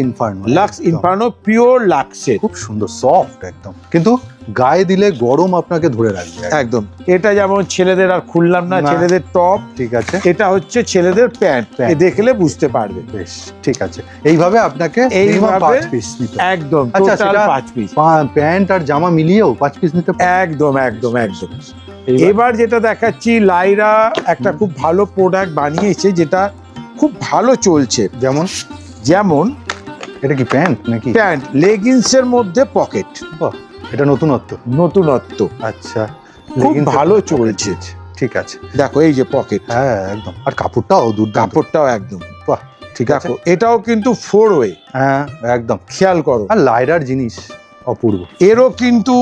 ইনফার্নো পিওর লাক্সে, খুব সুন্দর সফট একদম। কিন্তু গায়ে দিলে গরম আপনাকে ধরে রাখবে একদম। এটা যেমন ছেলেদের আর খুললাম না, ছেলেদের টপ, ঠিক আছে। এটা হচ্ছে ছেলেদের প্যান্ট, দেখলে বুঝতে পারবে। বেশ, ঠিক আছে। এইভাবে আপনাকে এইভাবে 5 পিস নিতে একদম, আচ্ছা, টোটাল 5 পিস, প্যান্ট আর জামা মিলিয়েও 5 পিস নিতে একদম একদম একদম। এবার যেটা দেখাচ্ছি, লাইরা একটা খুব ভালো প্রোডাক্ট বানিয়েছে যেটা খুব ভালো চলছে। যেমন এটা কি প্যান্ট নাকি? প্যান্ট, লেগিংসের মধ্যে পকেট। এটা নতুনত্ব। আচ্ছা, খুব ভালো চলছে। ঠিক আছে, দেখো এই যে পকেট, হ্যাঁ একদম। আর কাপড়টাও একদম বাহ, ঠিক আছে। এটাও কিন্তু 4 ওয়ে, হ্যাঁ একদম, খেয়াল করো। আর লাইরার জিনিস অপূর্ব। এরও কিন্তু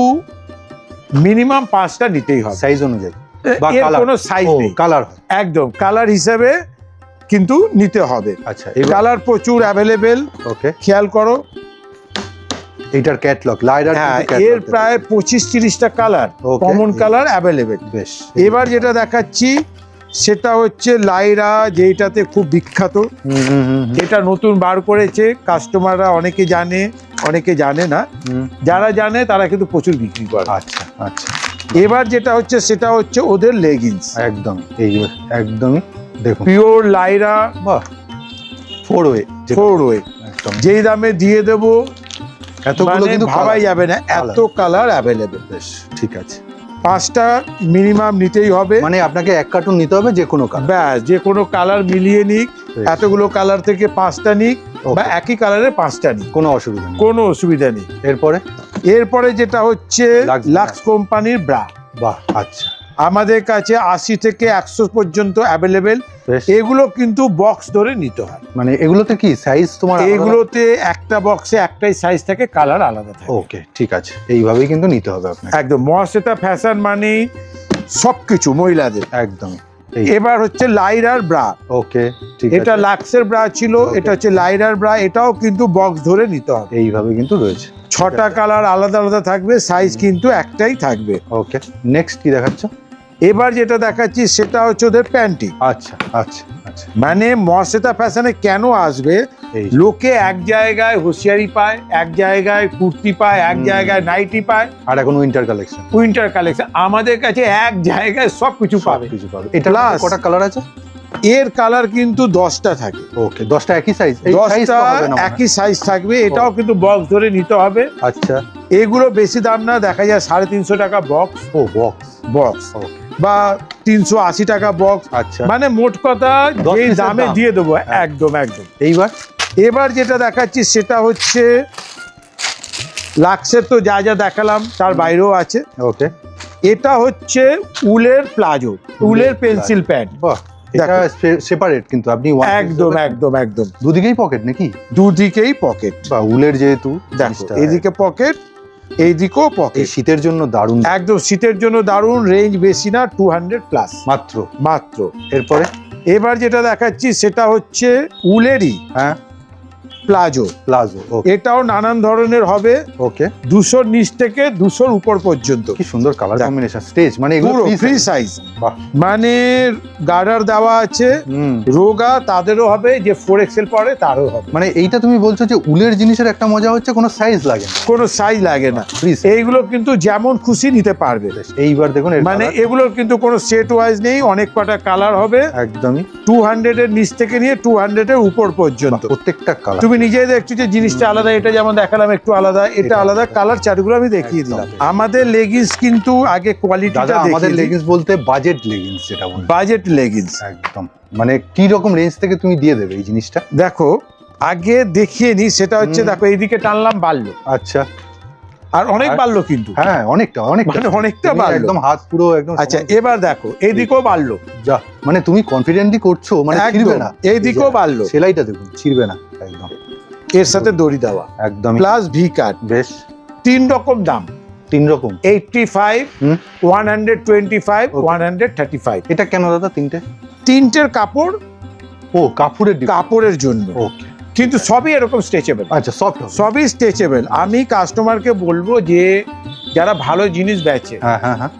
মিনিমাম 5টা নিতেই হবে সাইজ অনুযায়ী, বা কোনো সাইজ নেই, কালার একদম কালার হিসেবে কিন্তু নিতে হবে। আচ্ছা, কালার প্রচুর অ্যাভেলেবেল। ওকে, খেয়াল করো এটার ক্যাটালগ লাইরার, এর প্রায় 25-30টা কালার, কমন কালার অ্যাভেলেবেল। বেশ, এবার যেটা দেখাচ্ছি সেটা হচ্ছে লাইরা, যেটাতে খুব বিখ্যাত। এটা নতুন বার করেছে, কাস্টমাররা অনেকে জানে, অনেকে জানে না। যারা জানে তারা কিন্তু প্রচুর বিক্রি করে। আচ্ছা আচ্ছা। এবার যেটা হচ্ছে সেটা হচ্ছে ওদের লেগিংস, একদমই দেখুন, পিওর লাইরা, বাহ, 4 ওয়ে, যেই দামে দিয়ে দেবো এতগুলো কিন্তু ভাবাই যাবে না, এত কালার অ্যাভেলেবেল। বেশ, ঠিক আছে। 5টা মিনিমাম নিতেই হবে, মানে আপনাকে 1 কার্টুন নিতে হবে, যে কোনো কালার, ব্যাস যে কোনো কালার মিলিয়ে নিক, এতগুলো কালার থেকে 5টা নিক, বা একই কালারের 5টা নিক, কোনো অসুবিধা নেই। এরপরে যেটা হচ্ছে লাক্স কোম্পানির ব্রা। বাহ, আচ্ছা। আমাদের কাছে 80 থেকে 100 পর্যন্ত অ্যাভেলেবেল। এগুলো কিন্তু বক্স ধরে নিতে হয়। মানে এগুলোতে কি সাইজ তোমার? এগুলোতে একটা বক্সে একটাই সাইজ থাকে, কালার আলাদা থাকে। ওকে, ঠিক আছে, এইভাবেই কিন্তু নিতে হবে আপনাকে। একদম, মহাশ্বেতা ফ্যাশন মানে সবকিছু মহিলাদের, একদম। এবার হচ্ছে লাইরার ব্রা। ওকে, ঠিক আছে। এটা লাক্সের ব্রা ছিল, এটা হচ্ছে লাইরার ব্রা। এটাও কিন্তু বক্স ধরে নিতে হবে। এইভাবে কিন্তু রয়েছে, 6টা কালার আলাদা আলাদা থাকবে, সাইজ কিন্তু একটাই থাকবে। ওকে, নেক্সট কি দেখাচ্ছ? এবার যেটা দেখাচ্ছি সেটা হচ্ছে ওদের প্যান্টি। আচ্ছা আচ্ছা আচ্ছা। মানে মহাশ্বেতা ফ্যাশনে কেন আসবে, লোকে এক জায়গায় হোশিয়ারি পায়, এক জায়গায় কুর্তি পায়, এক জায়গায় নাইটি পায়, আর এখন উইন্টার কালেকশন। আমাদের কাছে এক জায়গায় সবকিছু পাবে। এটা কটা কালার আছে? এর কালার কিন্তু 10টা থাকে। ওকে, 10টা একই সাইজ? 10টা একই সাইজ থাকবে। এটাও কিন্তু বক্স ধরে নিতে হবে। আচ্ছা, এগুলো বেশি দাম না, দেখা যায় 350 টাকা বক্স। ও, বক্স বা 380 টাকা বক্স। আচ্ছা, মানে মোট কথা এই দামে দিয়ে দেবো, একদম একদম। এবার যেটা দেখাচ্ছি সেটা হচ্ছে লাক্সের, তো যা যা দেখালাম তার বাইরেও আছে। ওকে, এটা হচ্ছে উলের প্লাজো, উলের পেন্সিল প্যান্ট। বাহ, এটা সেপারেট কিন্তু আপনি একদম একদম একদম। দুদিকেই পকেট নাকি? দুদিকেই পকেট, বা উলের যেহেতু, এদিকে পকেট, এইদিকেও পকেট। শীতের জন্য দারুণ, একদম শীতের জন্য দারুণ। রেঞ্জ বেশি না, 200+ মাত্র। এবার যেটা দেখাচ্ছি সেটা হচ্ছে উলেরই প্লাজো। এটাও নানান ধরনের হবে। ওকে, 200 নিচ থেকে 200 উপর পর্যন্ত। কি সুন্দর কালার কম্বিনেশন। স্টেজ মানে এগুলো ফ্রি সাইজ, মানে গার্ডার দেওয়া আছে। রোগা তাদেরও হবে, যে 4XL পরে তারও হবে। মানে এইটা তুমি বলছো যে উলের জিনিসের একটা মজা হচ্ছে কোনো সাইজ লাগে না, এইগুলো কিন্তু যেমন খুশি নিতে পারবে। এইবার দেখুন, মানে এগুলোর কিন্তু কোনো সেট ওয়াইজ নেই, অনেক কটা কালার হবে। একদমই 200 এর নিচ থেকে নিয়ে 200 এর উপর পর্যন্ত প্রত্যেকটা কালার। তুমি নিজেই দেখছো যে জিনিসটা আলাদা। এটা যেমন দেখালাম একটু আলাদা, এটা আলাদা। কালার চার্টগুলো আমি দেখিয়ে দিলাম। আমাদের লেগিংস কিন্তু আগে কোয়ালিটিটা, আমাদের লেগিংস বলতে বাজেট লেগিংস, যেটা বলি বাজেট লেগিংস একদম। মানে কি রকম রেঞ্জ থেকে তুমি দিয়ে দেবে এই জিনিসটা? দেখো আগে দেখিয়ে নি, সেটা হচ্ছে দেখো এইদিকে টানলাম, বাড়লো। আচ্ছা, আর অনেক বাড়লো কিন্তু, হ্যাঁ অনেকটা বাড়লো, একদম হাত পুরো একদম। আচ্ছা, এবার দেখো এইদিকেও বাড়লো। যা, মানে তুমি কনফিডেন্টলি করছো, মানে ছিড়বে না। এইদিকেও বাড়লো, সেলাইটা দেখুন, ছিড়বে না একদম। এর সাথে দড়ি দেওয়া, একদম প্লাস ভি কাট। বেশ, 3 রকম দাম, 3 রকম, 85, 125, 135। এটা কেন দাদা? তিনটের কাপড়, ও কাপড়ের জন্য। ওকে, কিন্তু সবই এরকম স্ট্রেচেবল। আচ্ছা, সবই স্ট্রেচেবল। আমি কাস্টমারকে বলবো যে যারা ভালো জিনিস বেচে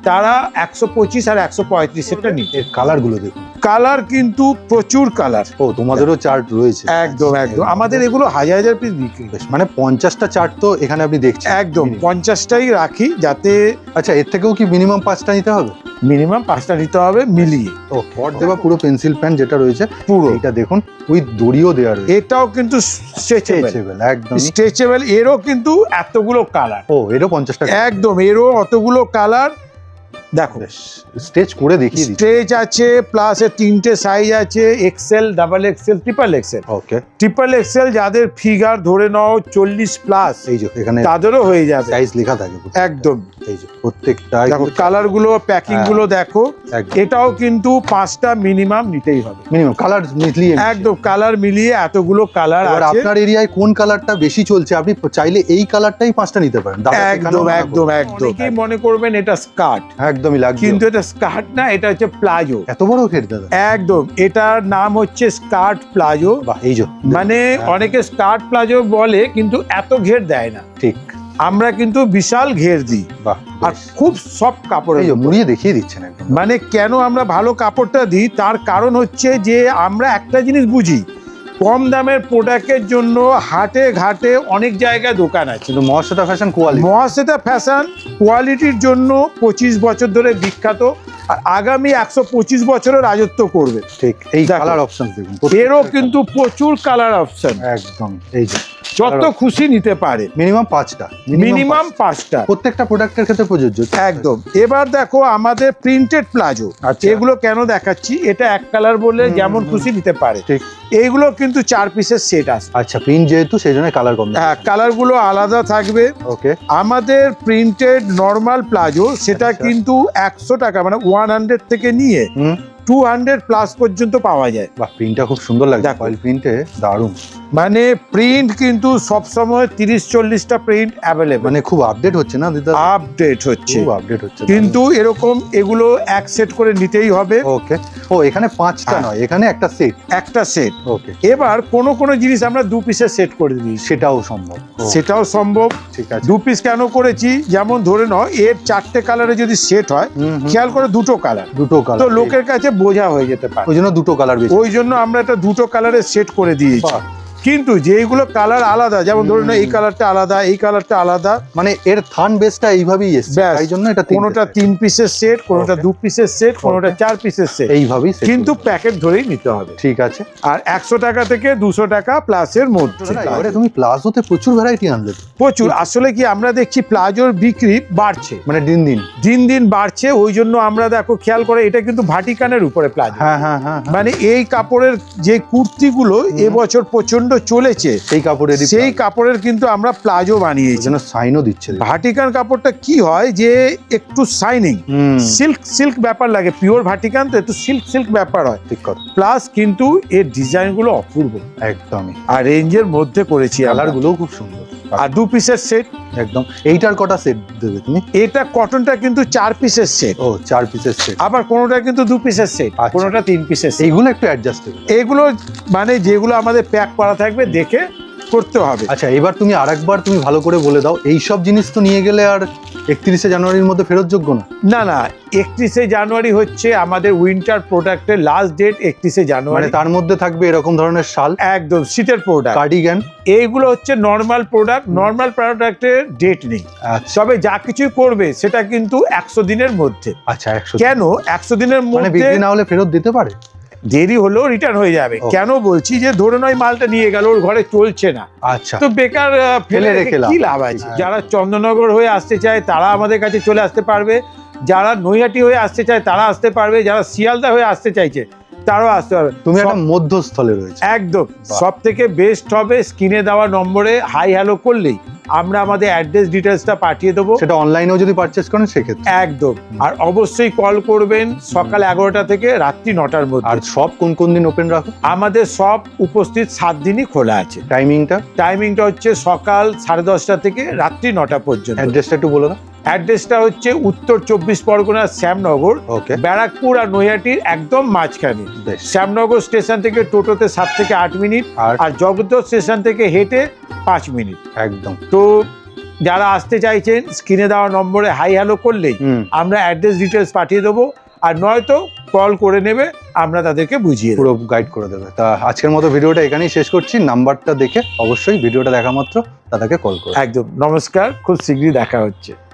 তারা 125 আর 135 এটা নিতে। কালার গুলো দেখুন, কালার কিন্তু প্রচুর কালার। ও তোমাদেরও চার্ট রয়েছে? একদম একদম, আমাদের এগুলো হাজার হাজার পিস বিক্রি। মানে 50টা চার্ট তো এখানে আপনি দেখছেন? একদম 50টাই রাখি যাতে। আচ্ছা, এর থেকেও কি মিনিমাম 5টা নিতে হবে? মিনিমাম 5টা নিতে হবে মিলিয়ে। পট দেওয়া পুরো পেন্সিল পেন যেটা রয়েছে পুরো, এটা দেখুন উইথ দড়িও দেওয়া রয়েছে। এটাও কিন্তু স্ট্রেচেবল, একদম স্ট্রেচেবল। এরও কিন্তু এতগুলো কালার। ও, এরও 50টা? একদম, এরও অতগুলো কালার। দেখো স্ট্রেচ করে দেখিয়ে দিচ্ছি। স্ট্রেচ আছে, প্লাস এর 3টে সাইজ আছে, XL, double XL, triple XL. Okay, triple XL যাদের ফিগার ধরে নাও 40 প্লাস, এই যে এখানে তাদেরও হয়ে যাবে, সাইজ লেখা থাকে একদম। এই যে প্রত্যেকটা দেখো কালার গুলো, প্যাকিং গুলো দেখো। এটাও কিন্তু 5টা মিনিমাম নিতেই হবে, মিনিমাম কালার মিলিয়ে। একদম কালার মিলিয়ে এতগুলো কালার আছে। আপনার এরিয়ায় কোন কালারটা বেশি চলছে আপনি চাইলে এই কালারটাই 5টা নিতে পারেন। একদম একদম একদম। কি মনে করবেন এটা স্কার্ট? একদমই লাগবে, কিন্তু এটা স্কার্ট না, এটা হচ্ছে প্লাজো। এত বড় ঘের দাদা? একদম, এটার নাম হচ্ছে স্কার্ট প্লাজো। এই যে মানে অনেকে স্কার্ট প্লাজো বলে কিন্তু এত ঘের দেয় না। ঠিক, আমরা কিন্তু বিশাল ঘের দিই। আর খুব সফট কাপড়, মুড়িয়ে দেখিয়ে দিচ্ছেন একদম। মানে কেন আমরা ভালো কাপড়টা দিই তার কারণ হচ্ছে যে আমরা একটা জিনিস বুঝি, কম দামের প্রোডাক্টের জন্য হাটে ঘাটে অনেক জায়গায় দোকান আছে, কিন্তু Mahasweta fashion quality, Mahasweta fashion কোয়ালিটির জন্য 25 বছর ধরে বিখ্যাত, আর আগামী 125 বছরের রাজত্ব করবে। ঠিক, এই কালার অপশন দেখুন, এরও কিন্তু প্রচুর কালার অপশন। একদম, এই যে যত খুশি নিতে পারে। মিনিমাম 5টা, মিনিমাম 5টা, প্রত্যেকটা প্রোডাক্টের ক্ষেত্রে প্রযোজ্য। একদম। এবার দেখো আমাদের প্রিন্টেড প্লাজো, এগুলো কেন দেখাচ্ছি, এটা এক কালার বলে যেমন খুশি নিতে পারে। ঠিক, এইগুলো কিন্তু 4 পিসের সেট আছে। আচ্ছা, প্রিন্ট যেহেতু সেই জন্য কালার কম। হ্যাঁ, কালার গুলো আলাদা থাকবে। ওকে, আমাদের প্রিন্টেড নরমাল প্লাজো সেটা কিন্তু 100 টাকা, মানে 100 থেকে নিয়ে 200 প্লাস পর্যন্ত পাওয়া যায়। বাহ, প্রিন্টটা খুব সুন্দর লাগছে, অয়েল প্রিন্টে দারুণ। মানে প্রিন্ট কিন্তু সব সময় 30-40টা প্রিন্ট অ্যাভেলেবল, মানে খুব আপডেট হচ্ছে না দিদা? আপডেট হচ্ছে, খুব আপডেট হচ্ছে। কিন্তু এরকম এগুলো এক সেট করে নিতেই হবে। ওকে, ও এখানে 5টা নয়, এখানে একটা সেট, একটা সেট। ওকে, এবার কোন কোন জিনিস আমরা 2 পিসের সেট করে দিই, সেটাও সম্ভব, সেটাও সম্ভব। ঠিক আছে, 2 পিস কেন করেছি, যেমন ধরে নাও এর 4টে কালারে যদি সেট হয়, খেয়াল করে 2টো কালার, তো লোকের কাছে বোঝা হয়ে যেতে পারে, ওই জন্য 2টো কালার, ওই জন্য আমরা এটা 2টো কালারের সেট করে দিয়েছি। কিন্তু যেগুলো কালার আলাদা, যেমন ধরুন এই কালারটা আলাদা, এই কালারটা আলাদা, মানে এর থান বেসটা এইভাবেই এসছে, তাই জন্য এটা কোনোটা 3 পিসের সেট, কোনোটা 2 পিসের সেট, কোনোটা 4 পিসের সেট, এইভাবেই, কিন্তু প্যাকেট ধরেই নিতে হবে। ঠিক আছে, আর 100 টাকা থেকে 200 টাকা প্লাসের মধ্যে। এবারে তুমি প্লাজোতে প্রচুর ভ্যারাইটি আনলে, প্রচুর। আসলে কি আমরা দেখছি প্লাজোর বিক্রি বাড়ছে, মানে দিন দিন বাড়ছে। ওই জন্য আমরা দেখো খেয়াল করে, এটা কিন্তু ভাটিকানের উপরে প্লাজো। হ্যাঁ হ্যাঁ হ্যাঁ, মানে এই কাপড়ের যে কুর্তিগুলো এবছর প্রচন্ড চলেছে, সেই কাপড়ের কিন্তু আমরা প্লাজো বানিয়েছি, যেন সাইনও দিচ্ছে। ভাটিকান কাপড়টা কি হয় যে একটু শাইনিং, সিল্ক ব্যাপার লাগে, পিওর ভাটিকান তো একটু সিল্ক ব্যাপার হয়। ঠিক কথা, প্লাস কিন্তু এর ডিজাইন গুলো অপূর্ব, একদমই, আর রেঞ্জের মধ্যে করেছি, কালার গুলো খুব সুন্দর। আর 2 পিসের সেট, একদম। এইটার কটা সেট দেবে তুমি? এটা কটনটা কিন্তু 4 পিসের সেট। ও, 4 পিসের সেট। আবার কোনোটা কিন্তু 2 পিসের সেট, কোনোটা 3 পিসের সেট। এইগুলো একটু অ্যাডজাস্টেবল, এগুলো মানে যেগুলো আমাদের প্যাক করা থাকবে দেখে করতে হবে। আচ্ছা, এবার তুমি আরেকবার তুমি ভালো করে বলে দাও, এই সব জিনিস তো নিয়ে গেলে আর 31শে জানুয়ারির মধ্যে ফেরত যোগ্য না? না না, 31শে জানুয়ারি হচ্ছে আমাদের উইন্টার প্রোডাক্টের লাস্ট ডেট, 31শে জানুয়ারি। মানে তার মধ্যে থাকবে এরকম ধরনের শাল, একদম শীতের প্রোডাক্ট, কার্ডিগান, এইগুলো হচ্ছে নর্মাল প্রোডাক্ট। নর্মাল প্রোডাক্টের ডেট নেই, তবে যা কিছু করবে সেটা কিন্তু 100 দিনের মধ্যে। আচ্ছা, 100? কেন 100 দিনের মধ্যে? বিক্রি না হলে ফেরত দিতে পারে, দেরি হলেও রিটার্ন হয়ে যাবে। কেন বলছি, যে ধরে নয় মালটা নিয়ে গেল, ওর ঘরে চলছে না, আচ্ছা, তো বেকার ফেলে রেখে কি লাভ আছে? যারা চন্দননগর হয়ে আসতে চায় তারা আমাদের কাছে চলে আসতে পারবে, যারা নৈহাটি হয়ে আসতে চায় তারা আসতে পারবে, যারা শিয়ালদা হয়ে আসতে চাইছে তারাও আসতে পারবে। তুমি একটা মধ্যস্থলে রয়েছে, একদম। সব থেকে বেস্ট হবে স্ক্রিনে দেওয়া নম্বরে হাই হ্যালো করলেই আমরা আমাদের অ্যাড্রেস ডিটেলসটা পাঠিয়ে দেবো, সেটা অনলাইনেও যদি পারচেজ করেন সেক্ষেত্রে। একদম। আর অবশ্যই কল করবেন সকাল 11টা থেকে রাত্রি 9টার মধ্যে। আর সব কোন কোন দিন ওপেন রাখো? আমাদের সব উপস্থিত 7 দিনই খোলা আছে। টাইমিংটা হচ্ছে সকাল 10:30টা থেকে রাত্রি 9টা পর্যন্ত। অ্যাড্রেসটা একটু বলে দাও। অ্যাড্রেসটা হচ্ছে উত্তর 24 পরগনার শ্যামনগর, ব্যারাকপুর আর নৈহাটির একদম মাঝখানে। শ্যামনগর স্টেশন থেকে টোটোতে 7 থেকে 8 মিনিট, আর জগদ্দল স্টেশন থেকে হেঁটে 5 মিনিট। একদম। তো যারা আসতে চাইছেন স্ক্রিনে দেওয়া নম্বরে হাই হ্যালো করলেই আমরা অ্যাড্রেস ডিটেলস পাঠিয়ে দেবো, আর নয়তো কল করে নেবে, আমরা তাদেরকে বুঝিয়ে পুরো গাইড করে দেবে। তা আজকের মতো ভিডিওটা এখানেই শেষ করছি। নাম্বারটা দেখে অবশ্যই ভিডিওটা দেখা মাত্র তাদেরকে কল করো। একদম। নমস্কার, খুব শীঘ্রই দেখা হচ্ছে।